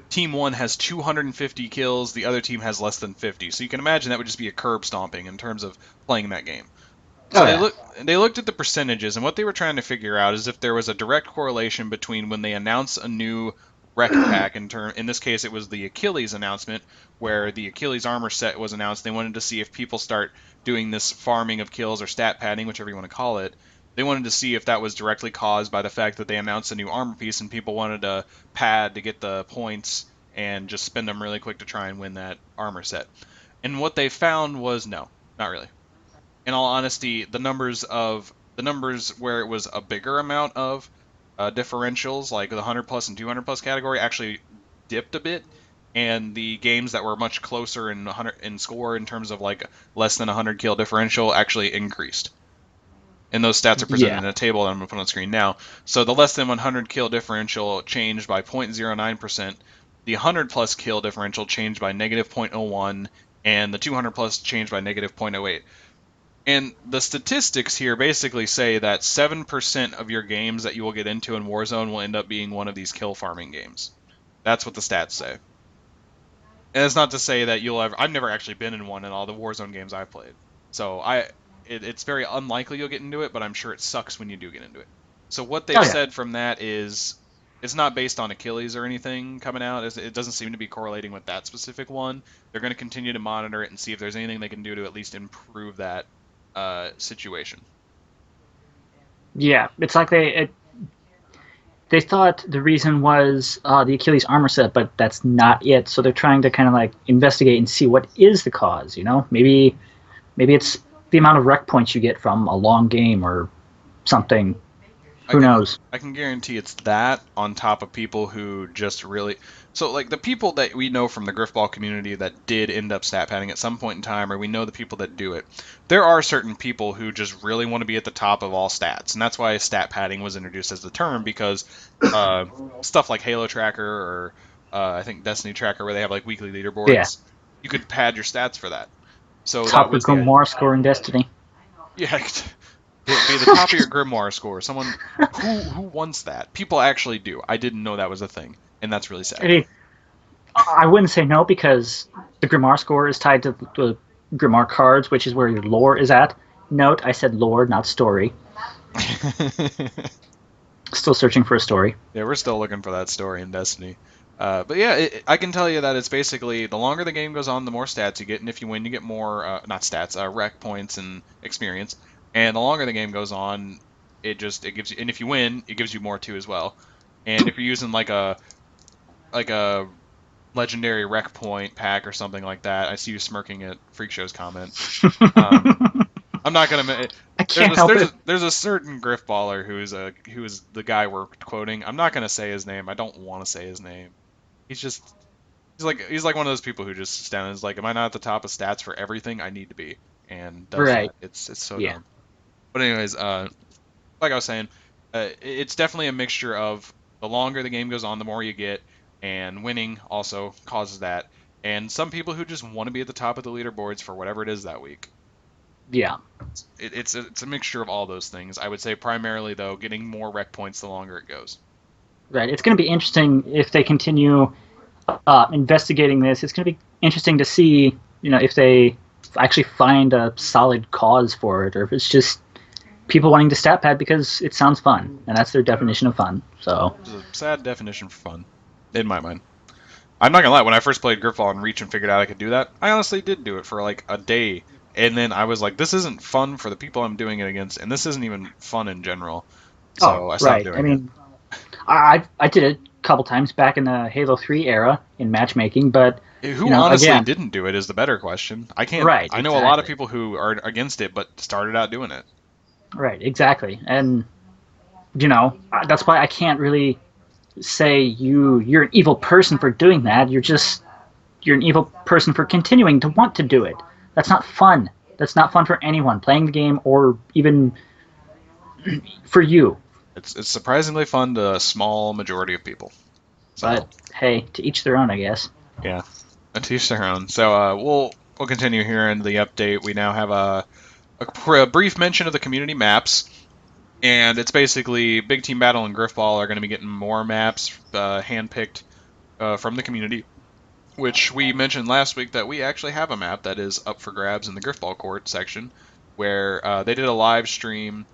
team one has 250 kills, the other team has less than 50. So you can imagine that would just be a curb stomping in terms of playing that game. So Oh yeah. they looked at the percentages, and what they were trying to figure out is if there was a direct correlation between when they announce a new rec pack. In this case, it was the Achilles announcement, where the Achilles armor set was announced. They wanted to see if people start doing this farming of kills or stat padding, whichever you want to call it. They wanted to see if that was directly caused by the fact that they announced a new armor piece and people wanted to pad to get the points and just spend them really quick to try and win that armor set. And what they found was no, not really. In all honesty, the numbers where it was a bigger amount of differentials, like the 100 plus and 200 plus category, actually dipped a bit, and the games that were much closer in 100 in score in terms of like less than 100 kill differential actually increased. And those stats are presented Yeah. in a table that I'm going to put on the screen now. So the less than 100 kill differential changed by 0.09%, the 100 plus kill differential changed by negative 0.01, and the 200 plus changed by negative 0.08. And the statistics here basically say that 7% of your games that you will get into in Warzone will end up being one of these kill farming games. That's what the stats say. And it's not to say that you'll ever. I've never actually been in one in all the Warzone games I've played. So it's very unlikely you'll get into it, but I'm sure it sucks when you do get into it. So what Oh they've yeah. said from that is it's not based on Achilles or anything coming out. It doesn't seem to be correlating with that specific one. They're going to continue to monitor it and see if there's anything they can do to at least improve that situation. Yeah. It's like they thought the reason was the Achilles armor set, but that's not it. So they're trying to kind of like investigate and see what is the cause. You know, maybe it's the amount of rec points you get from a long game or something. I Who can knows? I can guarantee it's that on top of people who just really So, like, the people that we know from the Griffball community that did end up stat padding at some point in time, or we know the people that do it, there are certain people who just really want to be at the top of all stats. And that's why stat padding was introduced as the term, because uh, stuff like Halo Tracker or I think Destiny Tracker, where they have, like, weekly Yeah. leaderboards, you could pad your stats for that. So that Top of was the idea. Grimoire score in Destiny. Yeah, be the top of your Grimoire score. Someone who wants that? People actually do. I didn't know that was a thing, and that's really sad. I wouldn't say no because the Grimoire score is tied to the Grimoire cards, which is where your lore is at. Note, I said lore, not story. Still searching for a story. Yeah, we're still looking for that story in Destiny. But yeah, I can tell you that it's basically the longer the game goes on, the more stats you get, and if you win, you get more not stats, rec points and experience. And the longer the game goes on, it gives you, and if you win, it gives you more too as well. And if you're using like a legendary rec point pack or something like that, I see you smirking at Freak Show's comment. Um, I'm not gonna. I can't help it. There's a certain griff baller who is the guy we're quoting. I'm not gonna say his name. I don't want to say his name. He's he's like one of those people who just stands and is like, am I not at the top of stats for everything I need to be? And does Right. that. It's so Yeah. dumb. But anyways, like I was saying, it's definitely a mixture of the longer the game goes on, the more you get, and winning also causes that. And some people who just want to be at the top of the leaderboards for whatever it is that week. Yeah. It's a mixture of all those things. I would say primarily though, getting more rec points the longer it goes. Right. It's going to be interesting if they continue investigating this. It's going to be interesting to see, if they actually find a solid cause for it, or if it's just people wanting to stat pad because it sounds fun, and that's their definition of fun. So It's a sad definition for fun, in my mind. I'm not gonna lie. When I first played Griffball and Reach and figured out I could do that, I honestly did do it for like a day, and then I was like, "This isn't fun for the people I'm doing it against, and this isn't even fun in general." oh, So I stopped right. I doing it. mean, I did it a couple times back in the Halo 3 era in matchmaking, but Who honestly again, didn't do it is the better question. I can't. right, I know a lot of exactly. people who are against it, but started out doing it. Right, exactly. And that's why I can't really say you're an evil person for doing that. You're an evil person for continuing to want to do it. That's not fun. That's not fun for anyone playing the game or even for you. It's surprisingly fun to a small majority of people. So But hey, to each their own, I guess. yeah, to each their own. So we'll continue here in the update. We now have a brief mention of the community maps. And it's basically Big Team Battle and Griffball are going to be getting more maps handpicked from the community, which we mentioned last week that we actually have a map that is up for grabs in the Griffball Court section, where they did a live stream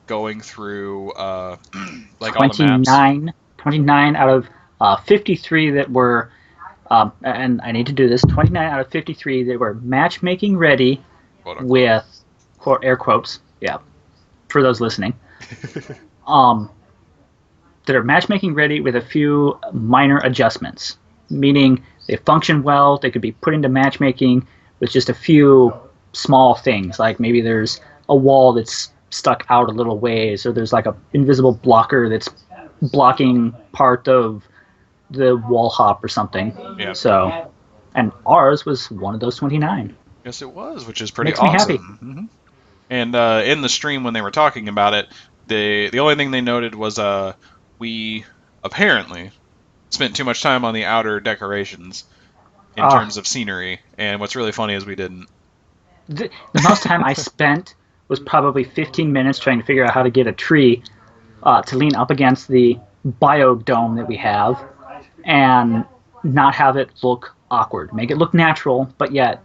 going through like all the maps. 29 out of 53 that were, and I need to do this, 29 out of 53 that were matchmaking ready Quote unquote. with air quotes, yeah, for those listening, um, that are matchmaking ready with a few minor adjustments, meaning they function well, they could be put into matchmaking with just a few small things, like maybe there's a wall that's stuck out a little ways, or there's like a invisible blocker that's blocking part of the wall hop or something. Yeah. So, and ours was one of those 29. Yes, it was, which is pretty Makes me happy. awesome. And in the stream when they were talking about it, the only thing they noted was we apparently spent too much time on the outer decorations in terms of scenery, and what's really funny is we didn't. The most time I spent was probably 15 minutes trying to figure out how to get a tree to lean up against the biodome that we have and not have it look awkward. Make it look natural, but yet,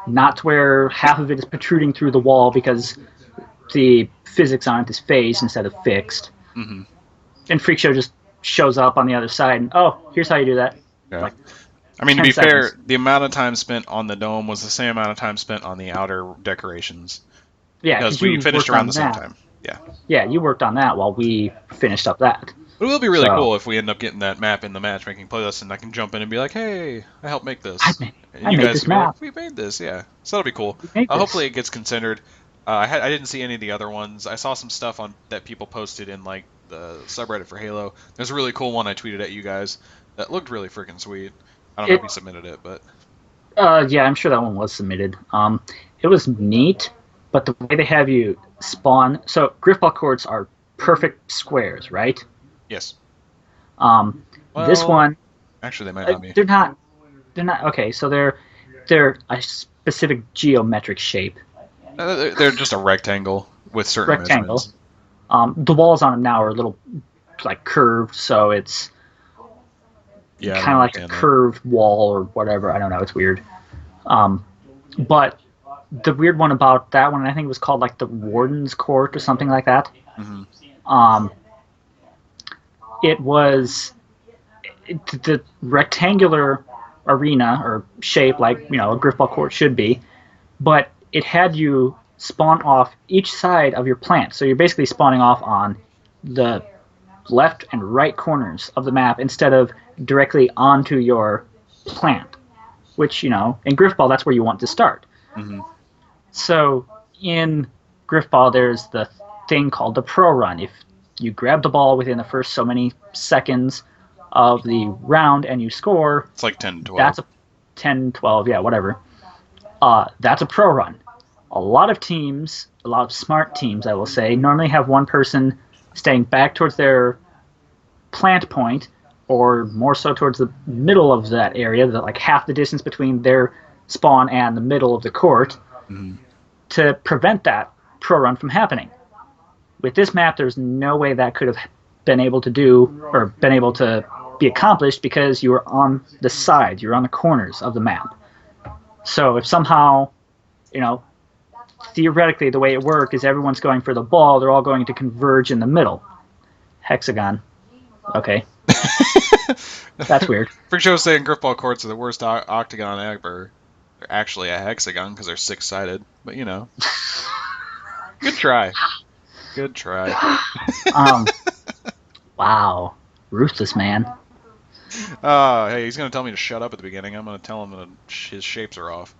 not to where half of it is protruding through the wall because the physics on it is phased instead of fixed. Mm-hmm. And Freak Show just shows up on the other side and, oh, here's how you do that. Yeah. Like, I mean, to 10 be seconds. fair, the amount of time spent on the dome was the same amount of time spent on the outer decorations. Yeah, because we you finished worked around on the same that. time. Yeah. Yeah, you worked on that while we finished up that. But it will be really So- cool if we end up getting that map in the matchmaking playlist, and I can jump in and be like, "Hey, I helped make this." And I you made guys this can be like, map. "We made this, yeah." So that'll be cool. We made this. Hopefully, it gets considered. I didn't see any of the other ones. I saw some stuff on that people posted in like subreddit for Halo. There's a really cool one I tweeted at you guys that looked really freaking sweet. I don't know It if you submitted it, but Yeah, I'm sure that one was submitted. It was neat, but the way they have you spawn, so griffball courts are perfect squares, right? yes. This Well, one, actually, they might not be. they're not. They're not okay. So they're a specific geometric shape, They're just a rectangle with certain rectangle. measurements. The walls on them now are a little like curved, so it's Yeah, I don't kind of like a understand that. curved wall or whatever. I don't know. It's weird. But the weird one about that one, I think it was called like the Warden's Court or something like that. Hmm. Um, it was the rectangular arena or shape, like a griffball court should be, but it had you spawn off each side of your plant. So you're basically spawning off on the left and right corners of the map instead of directly onto your plant, which in griffball that's where you want to start. Hmm. So in Griffball, there's the thing called the pro run. If you grab the ball within the first so many seconds of the round and you score, It's like 10 to 12. that's a 10, 12, yeah, whatever. That's a pro run. A lot of teams, a lot of smart teams, I will say, normally have one person staying back towards their plant point, or more so towards the middle of that area, like half the distance between their spawn and the middle of the court, Hmm. to prevent that pro run from happening. With this map, there's no way that could have been able to do or been able to be accomplished because you were on the sides, you're on the corners of the map. So if somehow, you know, theoretically the way it worked is everyone's going for the ball, they're all going to converge in the middle. Hexagon. Okay. That's weird. Freak Show saying griffball courts are the worst octagon ever. They're actually a hexagon because they're six-sided. But good try. Good try. Um, wow. Ruthless, man. Hey, he's gonna tell me to shut up at the beginning. I'm gonna tell him that his shapes are off.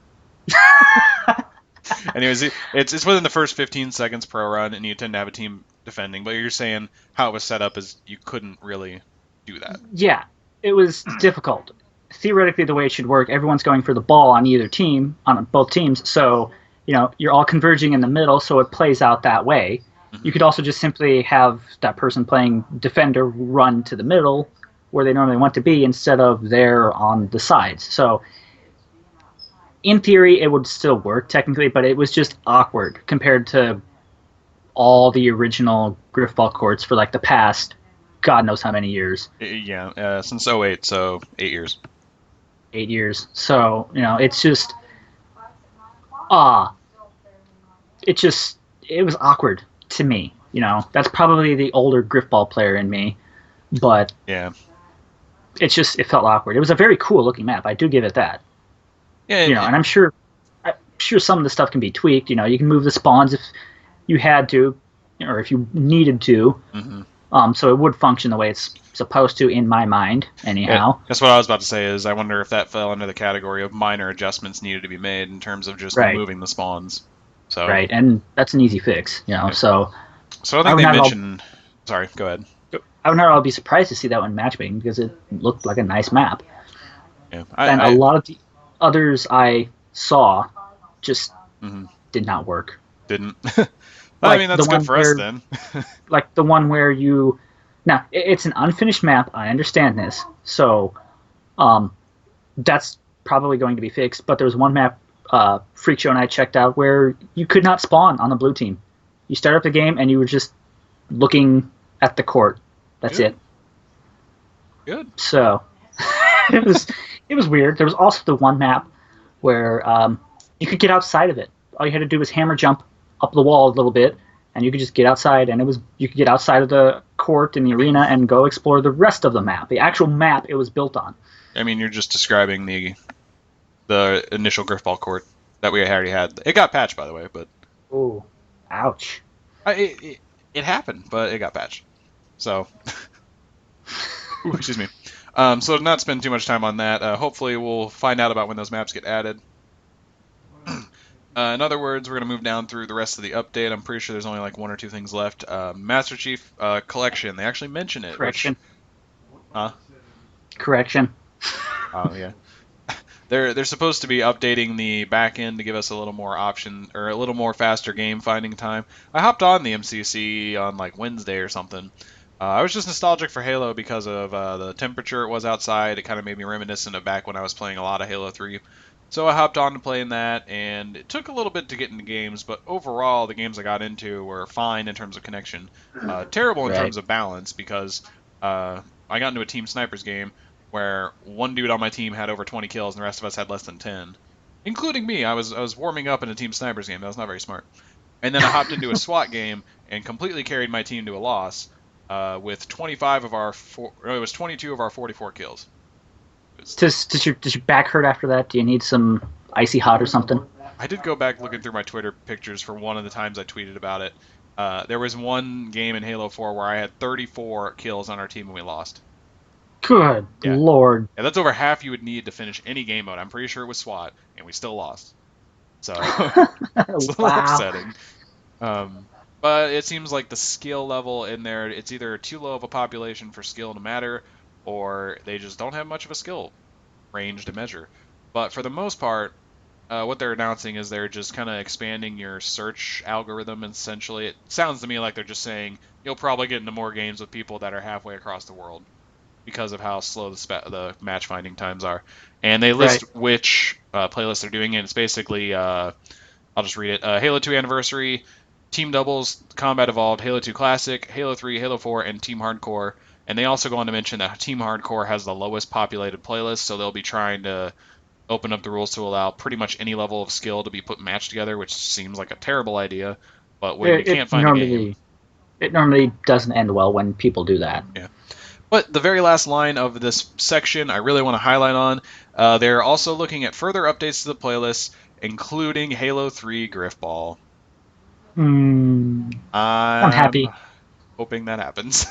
Anyways, it's within the first 15 seconds pro run, and you tend to have a team defending. But you're saying how it was set up is you couldn't really do that. Yeah, it was difficult. Theoretically, the way it should work, everyone's going for the ball on either team, on both teams. So, you're all converging in the middle, so it plays out that way. You could also just simply have that person playing defender run to the middle where they normally want to be instead of there on the sides. So, in theory, it would still work technically, but it was just awkward compared to all the original Griffball courts for like the past God knows how many years. Yeah, since '08, so 8 years. 8 years. So, it's just ah it was awkward to me. That's probably the older Griffball player in me, but Yeah. it felt awkward. It was a very cool looking map. I do give it that. Yeah. And I'm sure some of the stuff can be tweaked. You can move the spawns if you had to, or if you needed to. Mm-hmm. So it would function the way it's supposed to in my mind, anyhow. That's what I was about to say. Is I wonder if that fell under the category of minor adjustments needed to be made in terms of just Right. moving the spawns. So Right, and that's an easy fix. So So I I think would they not at all- mentioned. Sorry, go ahead. I would not at all be surprised to see that one matchmaking because it looked like a nice map. Yeah, And a lot of the others I saw just Mhm. did not work. Didn't. Well, I Like mean, the that's good one for us where- then. Like the one where now it's an unfinished map. I understand this, so that's probably going to be fixed. But there was one map, Freak Show and I checked out where you could not spawn on the blue team. You start up the game and you were just looking at the court. That's Good. it. Good. So it was weird. There was also the one map where you could get outside of it. All you had to do was hammer jump up the wall a little bit, and you could just get outside. And you could get outside of the court in the arena and go explore the rest of the map, the actual map it was built on. I mean, you're just describing the initial Griffball court that we already had. It got patched, by the way, but Ooh, ouch. it happened, but it got patched. So, Ooh, excuse me. So to not spend too much time on that, hopefully we'll find out about when those maps get added. In other words, we're going to move down through the rest of the update. I'm pretty sure there's only like one or two things left. Master Chief Collection. They actually mention it, which, Correction. huh? Correction. Oh yeah. They're supposed to be updating the back end to give us a little more option or a little more faster game finding time. I hopped on the MCC on like Wednesday or something. I was just nostalgic for Halo because of the temperature it was outside. It kind of made me reminiscent of back when I was playing a lot of Halo 3. So I hopped on to playing that, and it took a little bit to get into games, but overall the games I got into were fine in terms of connection. Terrible in Right. terms of balance because I got into a Team Snipers game where one dude on my team had over 20 kills and the rest of us had less than 10, including me. I was warming up in a Team Snipers game. That was not very smart. And then I hopped into a SWAT game and completely carried my team to a loss with 25 of our it was 22 of our 44 kills. Does your back hurt after that? Do you need some icy hot or something? I did go back looking through my Twitter pictures for one of the times I tweeted about it. There was one game in Halo 4 where I had 34 kills on our team and we lost. Good Yeah. Lord. And that's over half you would need to finish any game mode. I'm pretty sure it was SWAT, and we still lost. So it's a little Wow. upsetting. But it seems like the skill level in there, it's either too low of a population for skill to matter, or they just don't have much of a skill range to measure. But for the most part, what they're announcing is they're just kind of expanding your search algorithm, essentially. It sounds to me like they're just saying you'll probably get into more games with people that are halfway across the world because of how slow the match finding times are. And they list which playlists they're doing it. It's basically, I'll just read it. Halo 2 Anniversary, Team Doubles, Combat Evolved, Halo 2 Classic, Halo 3, Halo 4, and Team Hardcore. And they also go on to mention that Team Hardcore has the lowest populated playlist, so they'll be trying to open up the rules to allow pretty much any level of skill to be put matched together, which seems like a terrible idea. But when you can't find a game, it normally doesn't end well when people do that. Yeah. But the very last line of this section I really want to highlight on, they're also looking at further updates to the playlist, including Halo 3 Griffball. I'm happy. Hoping that happens.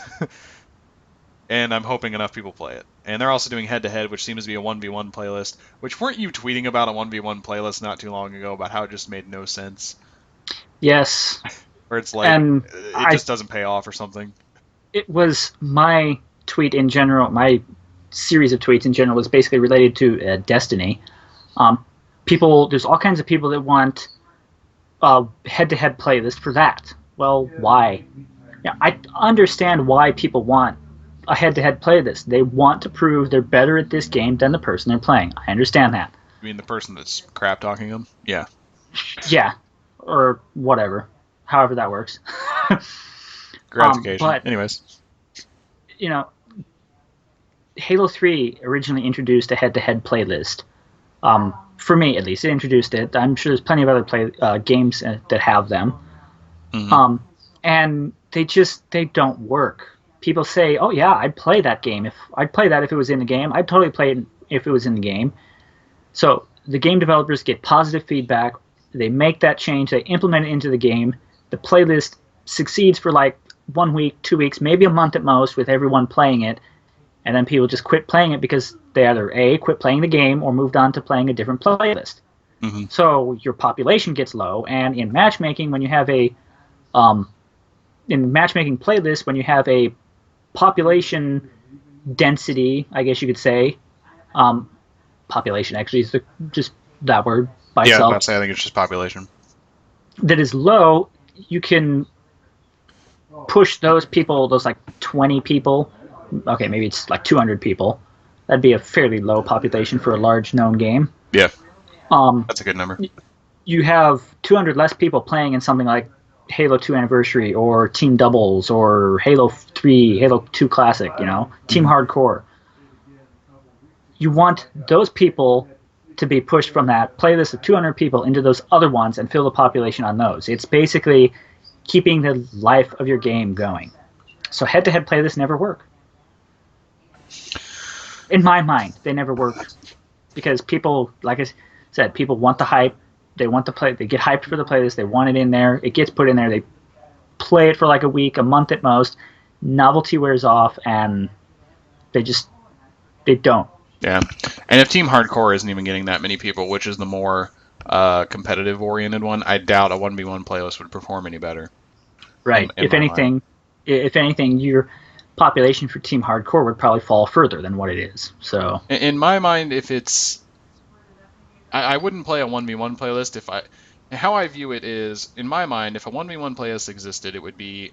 And I'm hoping enough people play it. And they're also doing head-to-head, which seems to be a 1v1 playlist, which weren't you tweeting about a 1v1 playlist not too long ago about how it just made no sense? Yes. Where it's like, it just doesn't pay off or something. It was my tweet in general, my series of tweets in general was basically related to Destiny. There's all kinds of people that want a head-to-head playlist for that. Well, why? Yeah, I understand why people want a head-to-head playlist. They want to prove they're better at this game than the person they're playing. I understand that. You mean the person that's crap talking them? Yeah. Yeah, or whatever. However that works. Gratification. Anyways. Halo 3 originally introduced a head-to-head playlist. For me, at least, it introduced it. I'm sure there's plenty of other games that have them. Mm-hmm. And they don't work. People say, "Oh yeah, I'd play that game I'd play that if it was in the game. I'd totally play it if it was in the game." So the game developers get positive feedback. They make that change. They implement it into the game. The playlist succeeds for like 1 week, 2 weeks, maybe a month at most, with everyone playing it, and then people just quit playing it because they either A, quit playing the game, or moved on to playing a different playlist. Mm-hmm. So your population gets low, and in matchmaking, when you have in matchmaking playlists, when you have a population density, I guess you could say, population actually is just that word by itself. Yeah, I think it's just population. That is low, you can push those people, those like 20 people, okay, maybe it's like 200 people. That'd be a fairly low population for a large known game. Yeah. That's a good number. You have 200 less people playing in something like Halo 2 Anniversary or Team Doubles or Halo 3, Halo 2 Classic, Team Hardcore. You want those people to be pushed from that playlist of 200 people into those other ones and fill the population on those. It's basically keeping the life of your game going. So head-to-head playlists never work. In my mind, they never work because people, like I said, people want the hype. They want to play. They get hyped for the playlist. They want it in there. It gets put in there. They play it for like a week, a month at most. Novelty wears off, and they don't. Yeah, and if Team Hardcore isn't even getting that many people, which is the more competitive-oriented one, I doubt a 1v1 playlist would perform any better. Right. In my mind. If anything, your population for Team Hardcore would probably fall further than what it is. So. In my mind, if it's, I wouldn't play a 1v1 playlist if I. How I view it is, in my mind, if a 1v1 playlist existed, it would be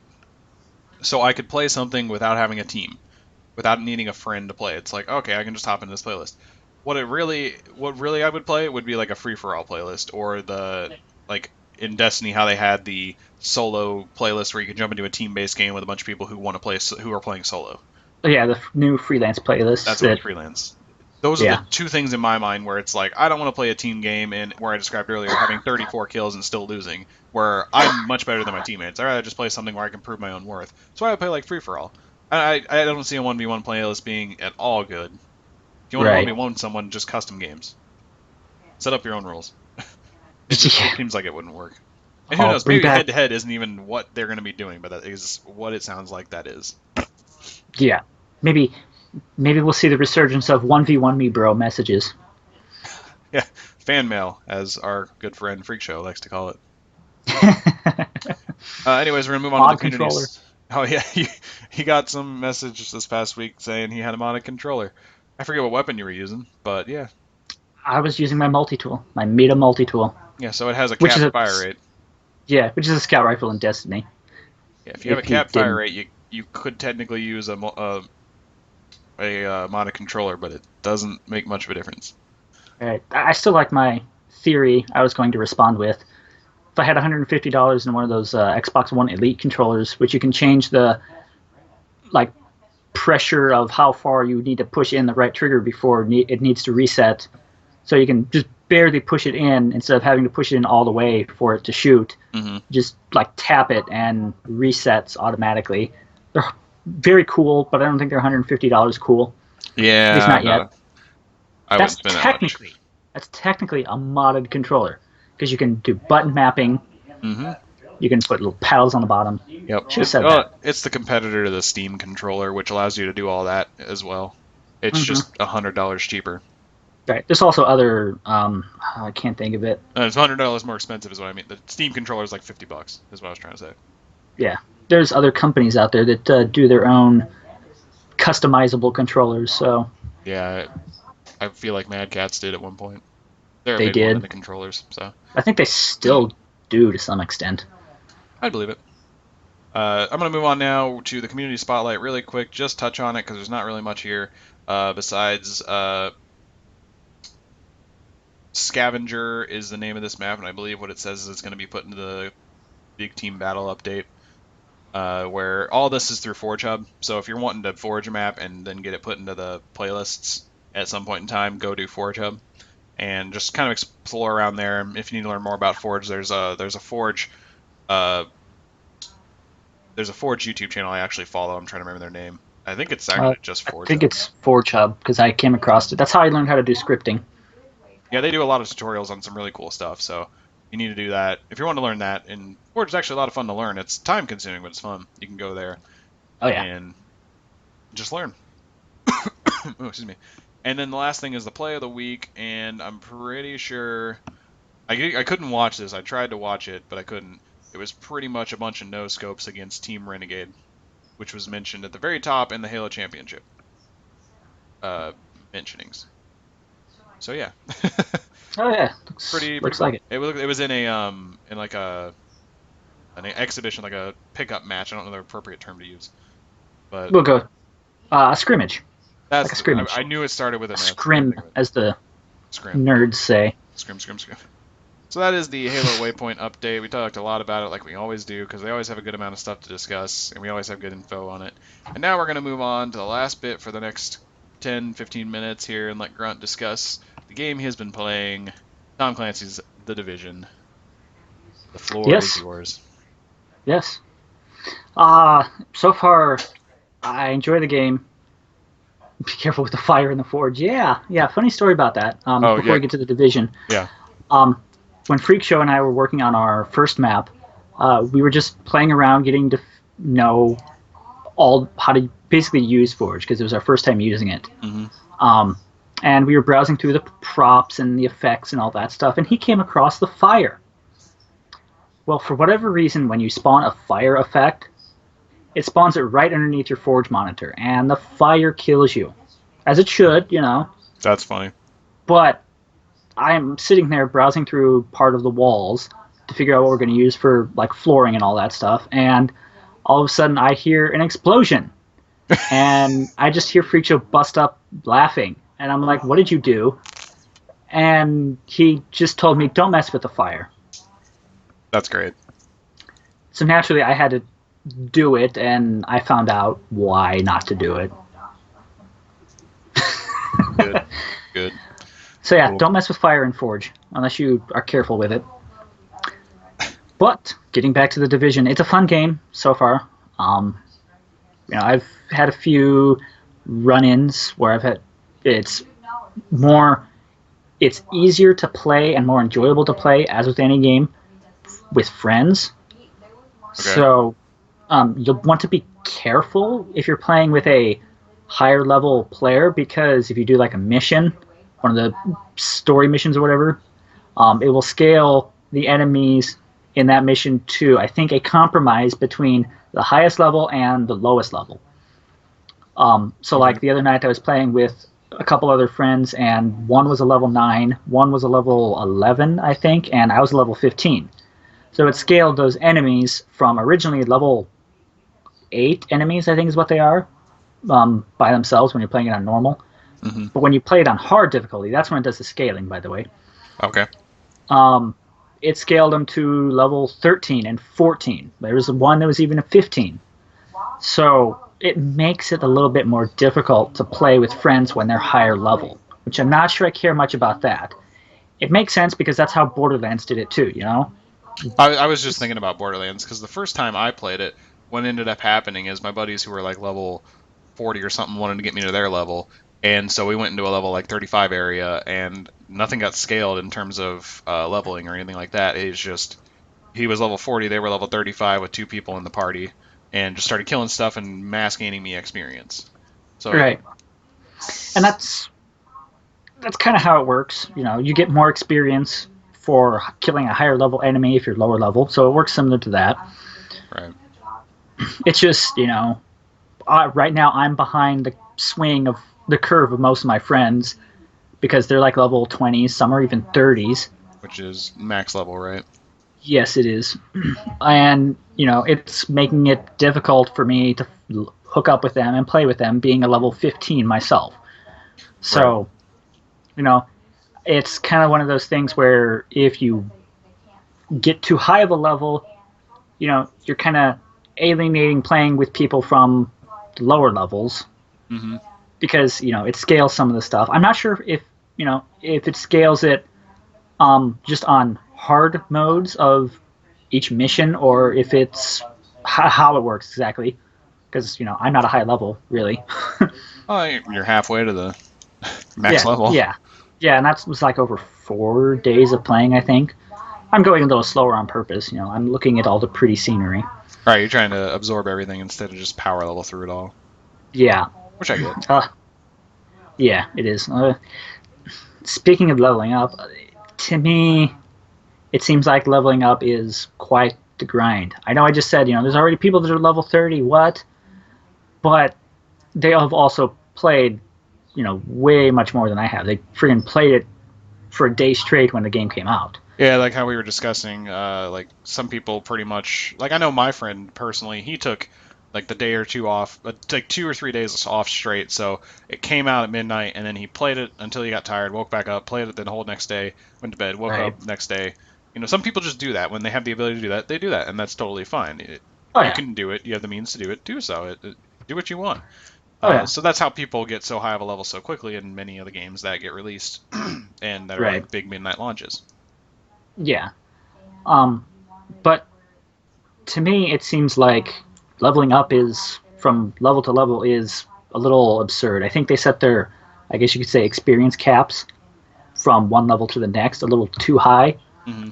so I could play something without having a team, without needing a friend to play. It's like, okay, I can just hop into this playlist. What really I would play would be like a free for all playlist, or the like in Destiny how they had the solo playlist where you can jump into a team based game with a bunch of people who want to play who are playing solo. Yeah, the new freelance playlist. That's what freelance. Those are Yeah. the two things in my mind where it's like I don't want to play a team game and where I described earlier having 34 kills and still losing, where I'm much better than my teammates. I'd rather just play something where I can prove my own worth. So I would play like free for all. I don't see a 1v1 playlist being at all good. If you want Right. to 1v1 someone, just custom games. Set up your own rules. It seems like it wouldn't work. And who knows? Maybe head to head isn't even what they're going to be doing, but that is what it sounds like that is. Yeah. Maybe we'll see the resurgence of 1v1 me bro messages. Yeah, fan mail, as our good friend Freak Show likes to call it. Anyways, we're gonna move on to the communities. Oh yeah, he got some message this past week saying he had a modded controller. I forget what weapon you were using, but yeah. I was using my multi-tool, my Meta multi-tool. Yeah, so it has a capped fire rate. Yeah, which is a scout rifle in Destiny. Yeah, if you have a capped fire rate, you could technically use a modded controller, but it doesn't make much of a difference. Right. I still like my theory I was going to respond with. If I had $150 in one of those Xbox One Elite controllers, which you can change the pressure of how far you need to push in the right trigger before it needs to reset, so you can just barely push it in instead of having to push it in all the way for it to shoot. Mm-hmm. Just tap it and resets automatically. They're very cool, but I don't think they're $150 cool. Yeah, at least not yet. That's technically a modded controller because you can do button mapping. Mm-hmm. You can put little paddles on the bottom. Yep. It's the competitor to the Steam controller, which allows you to do all that as well. It's just $100 cheaper. Right. There's also other. I can't think of it. It's $100 more expensive, is what I mean. The Steam controller is like $50. Is what I was trying to say. Yeah. There's other companies out there that do their own customizable controllers. So. Yeah, I feel like Mad Catz did at one point. They're a big one in the controllers, so. I think they still do to some extent. I believe it. I'm going to move on now to the community spotlight really quick. Just touch on it because there's not really much here besides Scavenger is the name of this map, and I believe what it says is it's going to be put into the Big Team Battle update, where all this is through Forge Hub. So if you're wanting to forge a map and then get it put into the playlists at some point in time, go do Forge Hub and just kind of explore around there. If you need to learn more about Forge, there's a Forge YouTube channel I actually follow. I'm trying to remember their name. I think it's actually just Forge. I think it's Forge Hub because I came across it. That's how I learned how to do scripting. Yeah, they do a lot of tutorials on some really cool stuff, so you need to do that. If you want to learn that, and Forge is actually a lot of fun to learn. It's time consuming, but it's fun. You can go there and just learn. Oh, excuse me. And then the last thing is the play of the week, and I'm pretty sure I couldn't watch this. I tried to watch it, but I couldn't. It was pretty much a bunch of no-scopes against Team Renegade, which was mentioned at the very top in the Halo Championship mentionings. So yeah. Oh yeah, looks like it. It was in an exhibition, like a pickup match. I don't know the appropriate term to use, but we'll go a scrimmage. That's like a scrimmage. I knew it started with a scrim, as the nerds say. Scrim. So that is the Halo Waypoint update. We talked a lot about it, like we always do, because they always have a good amount of stuff to discuss, and we always have good info on it. And now we're going to move on to the last bit for the next 10-15 minutes here and let Grunt discuss the game he has been playing, Tom Clancy's The Division. The floor is yours. Yes. So far, I enjoy the game. Be careful with the fire in the forge. Yeah. Funny story about that. Before we get to The Division. Yeah. When Freak Show and I were working on our first map, we were just playing around, getting to know how to basically use Forge because it was our first time using it. Mm-hmm. and we were browsing through the props and the effects and all that stuff, and he came across the fire. Well, for whatever reason, when you spawn a fire effect, it spawns it right underneath your Forge monitor, and the fire kills you. As it should, That's funny. But I'm sitting there browsing through part of the walls to figure out what we're going to use for like flooring and all that stuff, and all of a sudden I hear an explosion, and I just hear Freakshow bust up laughing, and I'm like, "What did you do?" And he just told me, "Don't mess with the fire." That's great. So naturally, I had to do it, and I found out why not to do it. Good. Good. So yeah, Cool. don't mess with fire in Forge unless you are careful with it. But getting back to the Division, it's a fun game so far. I've had a few run-ins where it's easier to play and more enjoyable to play, as with any game, with friends. Okay. So you'll want to be careful if you're playing with a higher level player, because if you do like a mission, one of the story missions or whatever, it will scale the enemies in that mission to, I think, a compromise between the highest level and the lowest level. So like the other night I was playing with a couple other friends, and one was a level 9, one was a level 11, I think, and I was a level 15. So it scaled those enemies from originally level 8 enemies, I think is what they are, by themselves when you're playing it on normal. Mm-hmm. But when you play it on hard difficulty, that's when it does the scaling, by the way. Okay. It scaled them to level 13 and 14. There was one that was even a 15. So it makes it a little bit more difficult to play with friends when they're higher level, which I'm not sure I care much about that. It makes sense because that's how Borderlands did it too, I was just thinking about Borderlands because the first time I played it, what ended up happening is my buddies who were like level 40 or something wanted to get me to their level, and so we went into a level like 35 area, and nothing got scaled in terms of leveling or anything like that. It's just he was level 40, they were level 35 with 2 people in the party, and just started killing stuff and mass gaining me experience. So Right. And that's kind of how it works. You get more experience for killing a higher level enemy if you're lower level, so it works similar to that. Right. It's just, right now I'm behind the swing of the curve of most of my friends because they're like level 20s, some are even 30s. Which is max level, right? Yes, it is. And, it's making it difficult for me to hook up with them and play with them, being a level 15 myself. So, it's kind of one of those things where if you get too high of a level, you're kind of alienating playing with people from the lower levels. Mm-hmm. Because, it scales some of the stuff. I'm not sure if it scales it just on hard modes of each mission, or if it's how it works exactly. Because, I'm not a high level, really. Oh, you're halfway to the max level. Yeah, and that was like over 4 days of playing, I think. I'm going a little slower on purpose. I'm looking at all the pretty scenery. Right, you're trying to absorb everything instead of just power level through it all. Yeah. Which I get. Yeah, it is. Speaking of leveling up, to me, it seems like leveling up is quite the grind. I know I just said, there's already people that are level 30, what? But they have also played, way much more than I have. They freaking played it for a day straight when the game came out. Yeah, like how we were discussing, like some people pretty much, like I know my friend personally, he took like the day or two off, like 2 or 3 days off straight. So it came out at midnight, and then he played it until he got tired, woke back up, played it the whole next day, went to bed, woke up next day. Some people just do that when they have the ability to do that. They do that, and that's totally fine. You can do it. You have the means to do it. Do so. Do what you want. So that's how people get so high of a level so quickly in many of the games that get released and that are like big midnight launches. Yeah. But to me, it seems like leveling up is, from level to level, is a little absurd. I think they set their, I guess you could say, experience caps from one level to the next a little too high. Mm-hmm.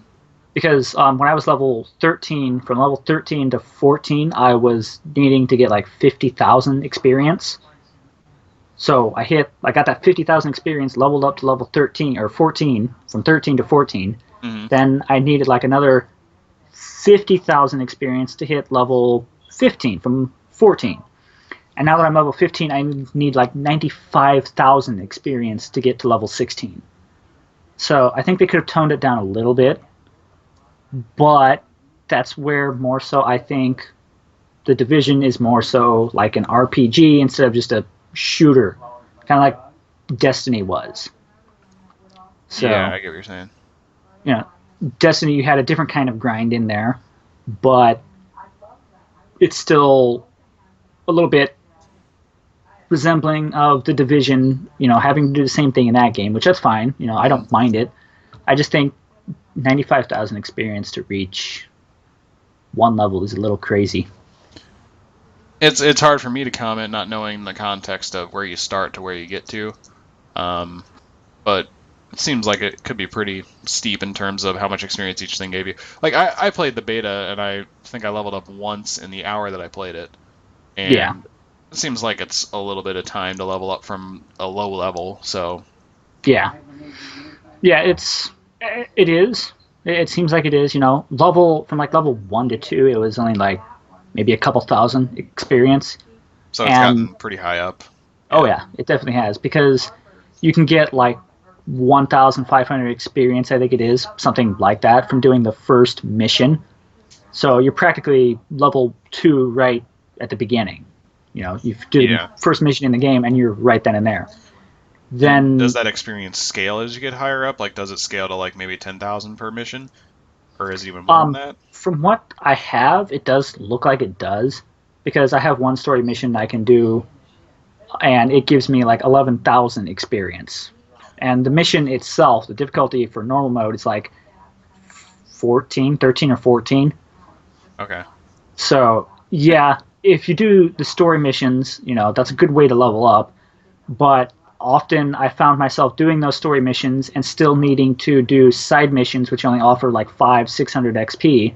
Because when I was level 13, from level 13 to 14, I was needing to get like 50,000 experience. So I got that 50,000 experience, leveled up to level 13 or 14, from 13 to 14. Hmm. Then I needed like another 50,000 experience to hit level 15 from 14. And now that I'm level 15, I need like 95,000 experience to get to level 16. So I think they could have toned it down a little bit, but that's where more so I think the Division is more so like an RPG instead of just a shooter, kind of like Destiny was. Yeah, So, I get what you're saying. you know, Destiny, you had a different kind of grind in there, but it's still a little bit resembling of the Division, having to do the same thing in that game, which that's fine. I Hmm. don't mind it. I just think 95,000 experience to reach one level is a little crazy. It's hard for me to comment not knowing the context of where you start to where you get to. Um, but it seems like it could be pretty steep in terms of how much experience each thing gave you. Like I played the beta and I think I leveled up once in the hour that I played it, Yeah, and it seems like it's a little bit of time to level up from a low level. So yeah, yeah. It is. It seems like it is. Level from like level 1 to 2, it was only like maybe a couple thousand experience, it's and gotten pretty high up. oh Yeah. yeah, it definitely has because you can get like 1,500 experience. I think it is something like that from doing the first mission. So you're practically level 2 right at the beginning. You do the Yeah. first mission in the game, and you're right then and there. And does Then, that experience scale as you get higher up? Like, does it scale to like maybe 10,000 per mission, or is it even more than um, that? from what I have, it does look like it does because I have one story mission I can do, and it gives me like 11,000 experience. And the mission itself, the difficulty for normal mode is like 14, 13 or 14. Okay. So, yeah, if you do the story missions, that's a good way to level up. But often I found myself doing those story missions and still needing to do side missions, which only offer like 600 XP,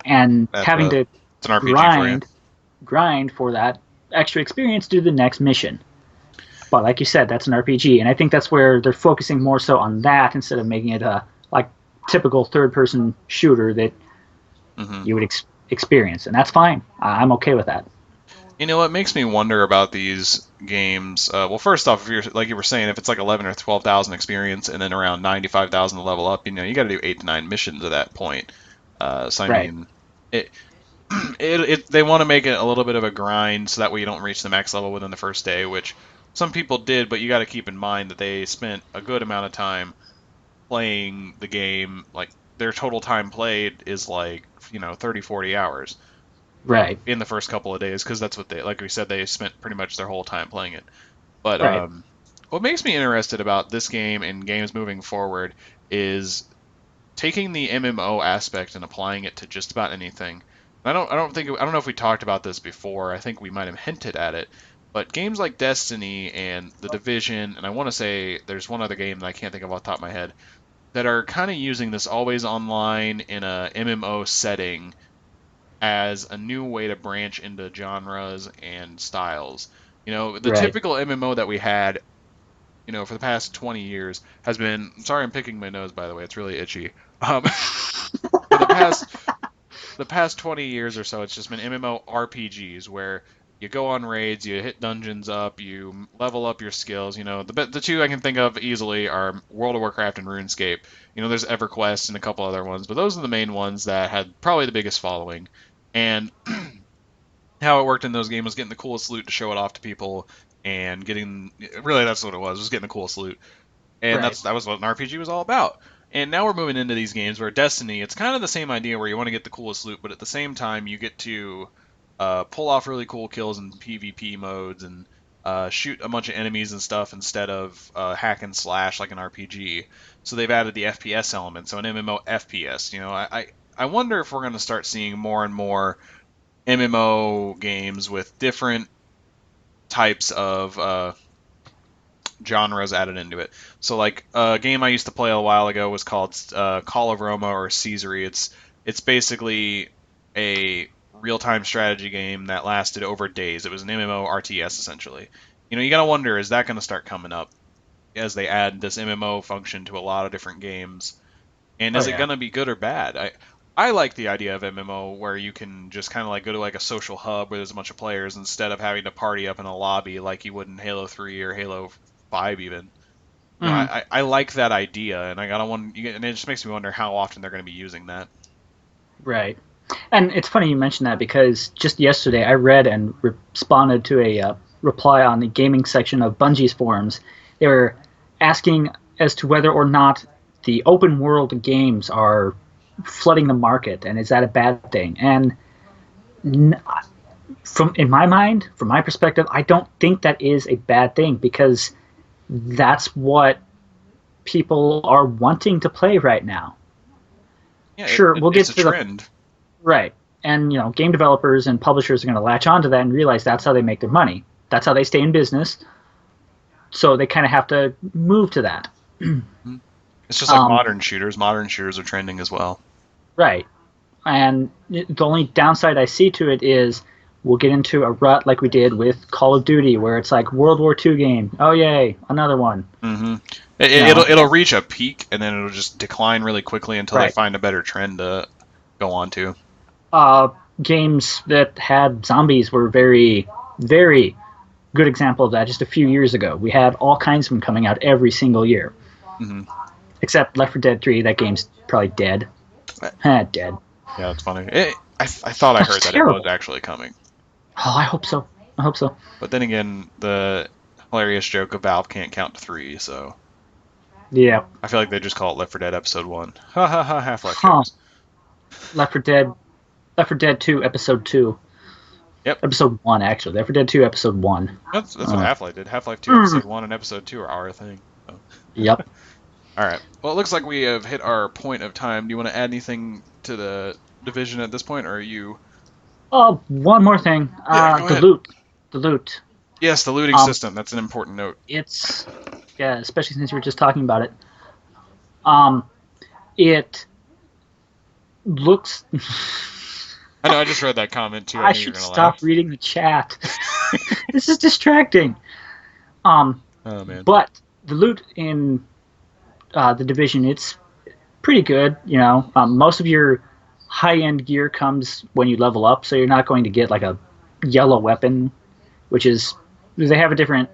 and That's having to it's an RPG for you. grind, grind for that extra experience to do the next mission. But like you said, that's an RPG, and I think that's where they're focusing more so on that instead of making it a like typical third-person shooter that Hmm. you would experience, and that's fine. I'm okay with that. You know what makes me wonder about these games? Well, first off, if you're like you were saying, if it's like 11 or 12,000 experience and then around 95,000 to level up, you got to do 8 to 9 missions at that point. So I Right, mean, it, they want to make it a little bit of a grind so that way you don't reach the max level within the first day, which some people did, but you got to keep in mind that they spent a good amount of time playing the game. Like their total time played is like 30, 40 hours right, in the first couple of days because that's what they, like we said, they spent pretty much their whole time playing it. But right, what makes me interested about this game and games moving forward is taking the MMO aspect and applying it to just about anything. I don't know if we talked about this before. I think we might have hinted at it. But games like Destiny and The Division, and I want to say there's one other game that I can't think of off the top of my head, that are kind of using this always online in a MMO setting as a new way to branch into genres and styles. The right. typical MMO that we had, for the past 20 years has been. Sorry, I'm picking my nose, by the way. It's really itchy. For the past 20 years or so, it's just been MMO RPGs where you go on raids, you hit dungeons up, you level up your skills. The two I can think of easily are World of Warcraft and RuneScape. There's EverQuest and a couple other ones, but those are the main ones that had probably the biggest following. And how it worked in those games was getting the coolest loot to show it off to people, and getting, really, that's what it was getting the coolest loot, and Right. that was what an RPG was all about. And now we're moving into these games where Destiny, it's kind of the same idea where you want to get the coolest loot, but at the same time you get to pull off really cool kills in PvP modes and shoot a bunch of enemies and stuff instead of hack and slash like an RPG. So they've added the FPS element, so an MMO FPS. I wonder if we're going to start seeing more and more MMO games with different types of genres added into it. So like a game I used to play a while ago was called Call of Roma or Caesarea. It's basically a real-time strategy game that lasted over days. It was an MMO RTS essentially. You gotta wonder, is that gonna start coming up as they add this MMO function to a lot of different games? And Oh is it yeah. gonna be good or bad? I like the idea of MMO where you can just kind of like go to like a social hub where there's a bunch of players instead of having to party up in a lobby like you would in Halo 3 or Halo 5 even. Mhm. I like that idea, and I gotta and it just makes me wonder how often they're going to be using that. Right. And it's funny you mentioned that because just yesterday I read and responded to a reply on the gaming section of Bungie's forums. They were asking as to whether or not the open world games are flooding the market, and is that a bad thing? And from in my mind, from my perspective, I don't think that is a bad thing because that's what people are wanting to play right now. Yeah, Sure, we'll it's get a to the trend. right. And game developers and publishers are going to latch onto that and realize that's how they make their money. That's how they stay in business. So they kind of have to move to that. Mhm. It's just like Um, modern shooters. Modern shooters are trending as well. right. And the only downside I see to it is we'll get into a rut like we did with Call of Duty, where it's like World War II game. Oh yay, another one. hmm You It'll know, reach a peak and then it'll just decline really quickly until they right. find a better trend to go on to. Uh, Games that had zombies were very good example of that. Just a few years ago, we had all kinds of them coming out every single year. hmm Except Left 4 Dead 3, that game's probably dead. Dead. Yeah, it's funny. I thought I That's heard that it was terrible. actually coming, Oh, I hope so. I hope so. but then again, the hilarious joke of Valve can't count to three, so Yeah. I feel like they just call it Left 4 Dead Episode 1. Ha ha ha, Half-Life Huh. jokes. Left 4 Dead. Left 4 Dead 2, Episode 2. Yep, Episode 1, actually. Left 4 Dead 2, Episode 1. that's what Uh, Half-Life did. Half-Life 2 mm, Episode 1 and Episode 2 are our thing. So. yep. All right. Well, it looks like we have hit our point of time. Do you want to add anything to the division at this point, or are you? Oh, one more thing. Yeah, go The ahead. loot. The loot. Yes, the looting Um, system. That's an important note. it's yeah, especially since you were just talking about it. Um, it looks. I know. I just read that comment too. I I knew you were should gonna stop laugh. reading the chat. This is distracting. Um, Oh man. but the loot in the division, it's pretty good. Most of your high-end gear comes when you level up, so you're not going to get like a yellow weapon, which is they have a different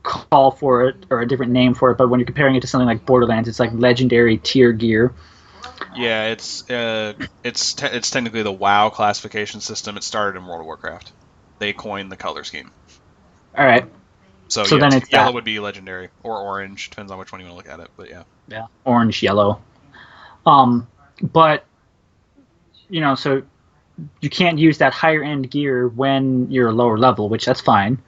call for it or a different name for it. But when you're comparing it to something like Borderlands, it's like legendary tier gear. Yeah, it's technically the WoW classification system. It started in World of Warcraft. They coined the color scheme. All right, So so then yes, it's yellow that. would be legendary or orange, depends on which one you want to look at it. But yeah. Yeah, orange, yellow. But so you can't use that higher end gear when you're lower level, which that's fine.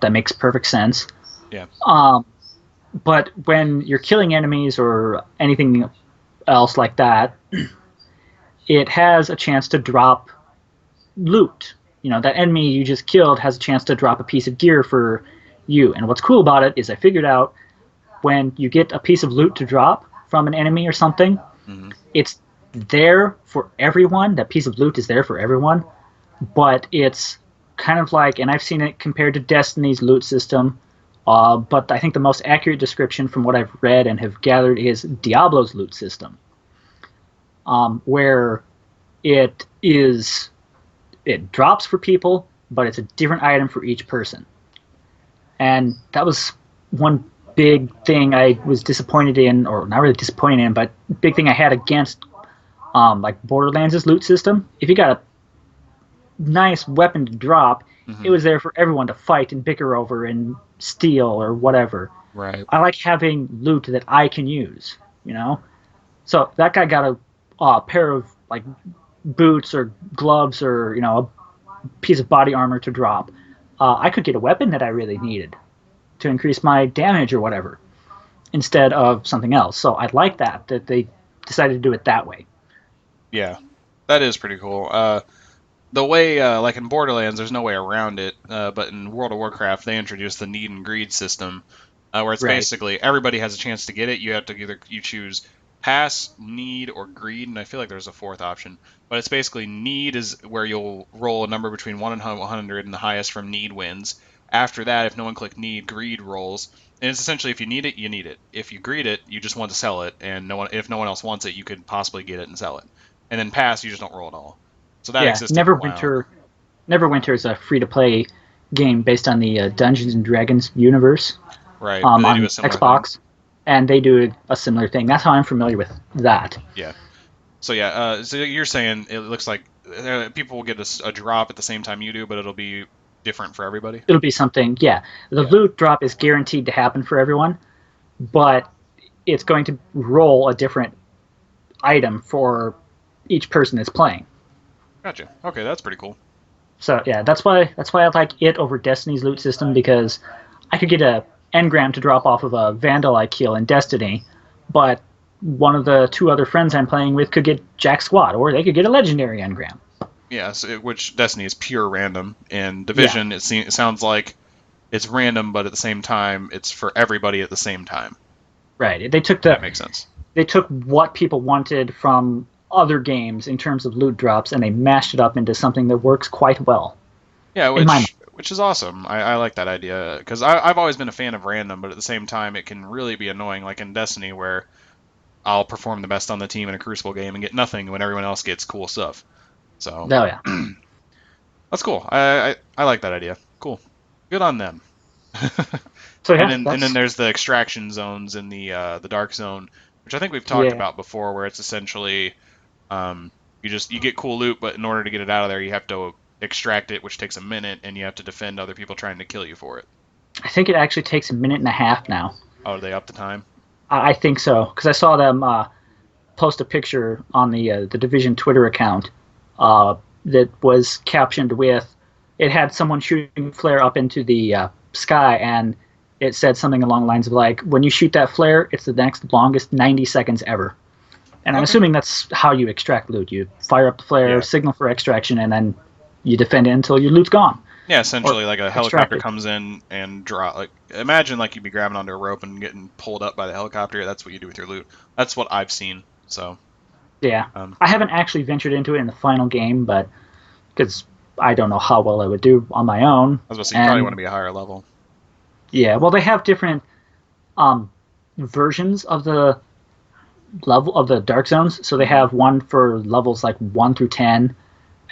That makes perfect sense. Yeah. Um, but when you're killing enemies or anything else like that, it has a chance to drop loot. That enemy you just killed has a chance to drop a piece of gear for you. And what's cool about it is I figured out when you get a piece of loot to drop from an enemy or something, hmm it's there for everyone. That piece of loot is there for everyone, but it's kind of like, and I've seen it compared to Destiny's loot system, but I think the most accurate description from what I've read and have gathered is Diablo's loot system, where it is it drops for people, but it's a different item for each person. And that was one big thing I was disappointed in, or not really disappointed in, but big thing I had against like Borderlands' loot system. If you got a nice weapon to drop, it hmm was there for everyone to fight and bicker over and steal or whatever. Right. I like having loot that I can use. So that guy got a pair of like boots or gloves or a piece of body armor to drop. I could get a weapon that I really needed to increase my damage or whatever instead of something else. So I like that they decided to do it that way. Yeah. That is pretty cool. The way, like in Borderlands, there's no way around it. But in World of Warcraft, they introduced the need and greed system, where it's Right. basically everybody has a chance to get it. You have to either you choose pass, need, or greed, and I feel like there's a fourth option. But it's basically need is where you'll roll a number between 1 and 100, and the highest from need wins. After that, if no one clicked need, greed rolls. And it's essentially if you need it, you need it. If you greed it, you just want to sell it, and if no one else wants it, you could possibly get it and sell it. And then pass, you just don't roll at all. So that Yeah, existed for a while. Neverwinter is a free-to-play game based on the Dungeons and Dragons universe Right. They do on a similar thing. Xbox, and they do a similar thing. That's how I'm familiar with that. Yeah. So yeah, so you're saying it looks like people will get a drop at the same time you do, but it'll be different for everybody. It'll be something, yeah. The Yeah. loot drop is guaranteed to happen for everyone, but it's going to roll a different item for each person that's playing. Gotcha. Okay, that's pretty cool. So yeah, that's why I like it over Destiny's loot system, because I could get a engram to drop off of a Vandal I kill in Destiny, but one of the two other friends I'm playing with could get Jack Squad, or they could get a legendary engram. Yeah, so which Destiny is pure random, and Division it sounds like it's random, but at the same time it's for everybody at the same time. Right. That makes sense. They took what people wanted from other games in terms of loot drops, and they mashed it up into something that works quite well. Yeah, In my mind. which is awesome. I like that idea because I've always been a fan of random, but at the same time it can really be annoying, like in Destiny where I'll perform the best on the team in a Crucible game and get nothing when everyone else gets cool stuff. So Oh yeah. that's cool. I like that idea. Cool. Good on them. So And yeah, then there's the extraction zones in the dark zone, which I think we've talked yeah. about before, where it's essentially you get cool loot, but in order to get it out of there, you have to extract it, which takes a minute, and you have to defend other people trying to kill you for it. I think it actually takes a minute and a half now. Oh, are they up the time? I think so, because I saw them post a picture on the Division Twitter account that was captioned with, it had someone shooting flare up into the sky, and it said something along the lines of like, when you shoot that flare, it's the next longest 90 seconds ever. And I'm Okay. assuming that's how you extract loot. You fire up the flare, Yeah. signal for extraction, and then you defend it until your loot's gone. Yeah, essentially like a helicopter extracted. comes in and imagine like you'd be grabbing onto a rope and getting pulled up by the helicopter. That's what you do with your loot. That's what I've seen. So, Yeah. um, I haven't actually ventured into it in the final game, but because I don't know how well I would do on my own. I was about to say you probably want to be a higher level. Yeah, well, they have different versions of the level of the dark zones. So they have one for levels like 1 through 10,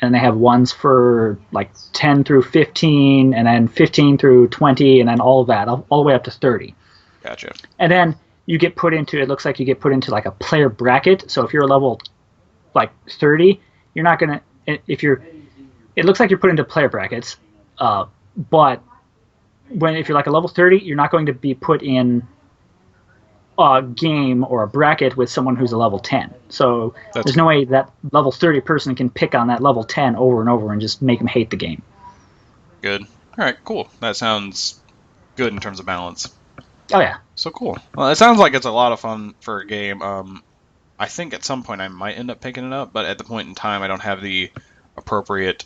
and they have ones for like 10 through 15, and then 15 through 20, and then all of that, all the way up to 30. Gotcha. And then you get put into, it looks like you get put into like a player bracket. So if you're a level like 30, you're not going to, it looks like you're put into player brackets, but if you're like a level 30, you're not going to be put in a game or a bracket with someone who's a level 10. So there's no way that level 30 person can pick on that level 10 over and over and just make them hate the game. Good. All right, cool. That sounds good in terms of balance. Oh yeah. So cool. Well, it sounds like it's a lot of fun for a game. I think at some point I might end up picking it up, but at the point in time I don't have the appropriate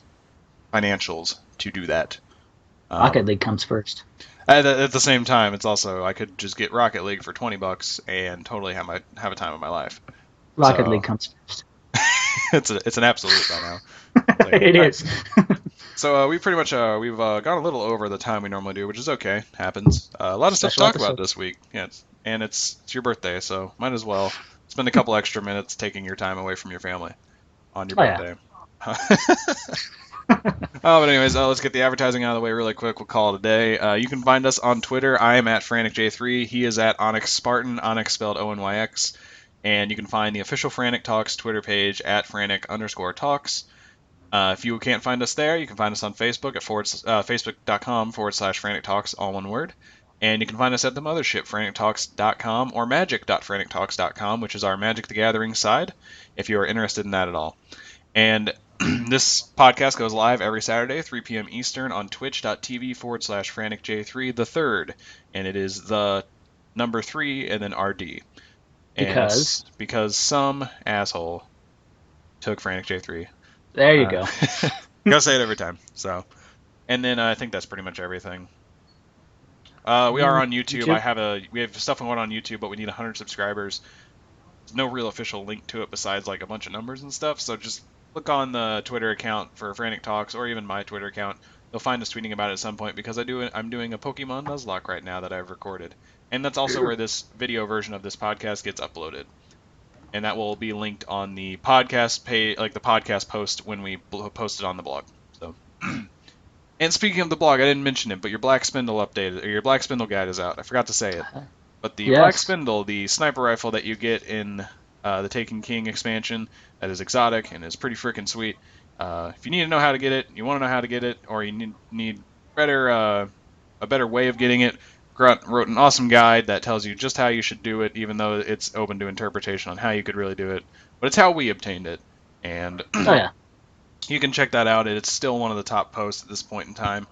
financials to do that. Rocket League comes first. At the same time, it's also I could just get Rocket League for $20 and totally have a time of my life. Rocket League comes first. it's an absolute by now. So, It is. So we pretty much we've gone a little over the time we normally do, which is okay. Happens. A lot of stuff to Special talk about episode. this week. Yeah, it's your birthday, so might as well spend a couple extra minutes taking your time away from your family on your birthday. But anyways, let's get the advertising out of the way really quick. We'll call it a day. You can find us on Twitter. I am at FranticJ3. He is at Onyx Spartan, Onyx spelled ONYX. And you can find the official Frantic Talks Twitter page at Frantic_Talks. If you can't find us there, you can find us on Facebook at facebook.com/Frantic Talks, all one word. And you can find us at the mothership, frantictalks.com, or magic.frantictalks.com, which is our Magic the Gathering side, if you are interested in that at all. And this podcast goes live every Saturday, 3 p.m. Eastern, on twitch.tv/FranticJ3 the third. And it is the number 3 and then RD. Because some asshole took Frantic J3. There you go. Gotta say it every time. So, and then I think that's pretty much everything. We are on YouTube. We have stuff going on YouTube, but we need 100 subscribers. There's no real official link to it besides like a bunch of numbers and stuff. So just look on the Twitter account for Frantic Talks, or even my Twitter account. you'll find us tweeting about it at some point because I'm doing a Pokemon Nuzlocke right now that I've recorded, and that's also where this video version of this podcast gets uploaded, and that will be linked on the podcast page, like the podcast post when we post it on the blog. So. And speaking of the blog, I didn't mention it, but your Black Spindle updated, or your Black Spindle guide is out. I forgot to say it. But the Black Yes. Spindle, the sniper rifle that you get in the Taken King expansion, that is exotic and is pretty freaking sweet. If you need to know how to get it, you want to know how to get it, or you need a better way of getting it, Grunt wrote an awesome guide that tells you just how you should do it, even though it's open to interpretation on how you could really do it. But it's how we obtained it, and Oh yeah. you can check that out. It's still one of the top posts at this point in time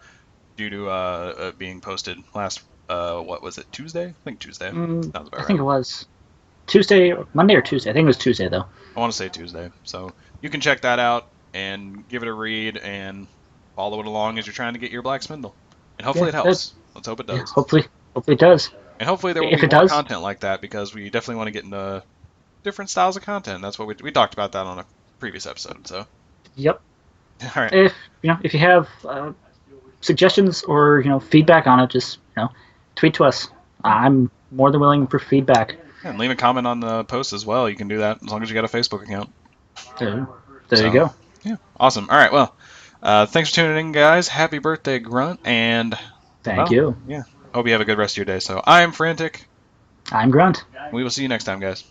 due to being posted last, what was it, Tuesday? I think Tuesday. Sounds about I right. think it was Tuesday, Monday or Tuesday. I think it was Tuesday though. I want to say Tuesday. So you can check that out and give it a read and follow it along as you're trying to get your Black Spindle. And hopefully it helps. Let's hope it does. Yeah, hopefully it does. And hopefully there will If be it more does- content like that because we definitely want to get into different styles of content. That's what we talked about that on a previous episode. So Yep. all right. If you have suggestions or feedback on it, just tweet to us. I'm more than willing for feedback. And leave a comment on the post as well. You can do that as long as you got a Facebook account. There you go. Yeah, awesome. All right, well, thanks for tuning in, guys. Happy birthday, Grunt, and Thank you. Yeah, hope you have a good rest of your day. So I'm Frantic. I'm Grunt. We will see you next time, guys.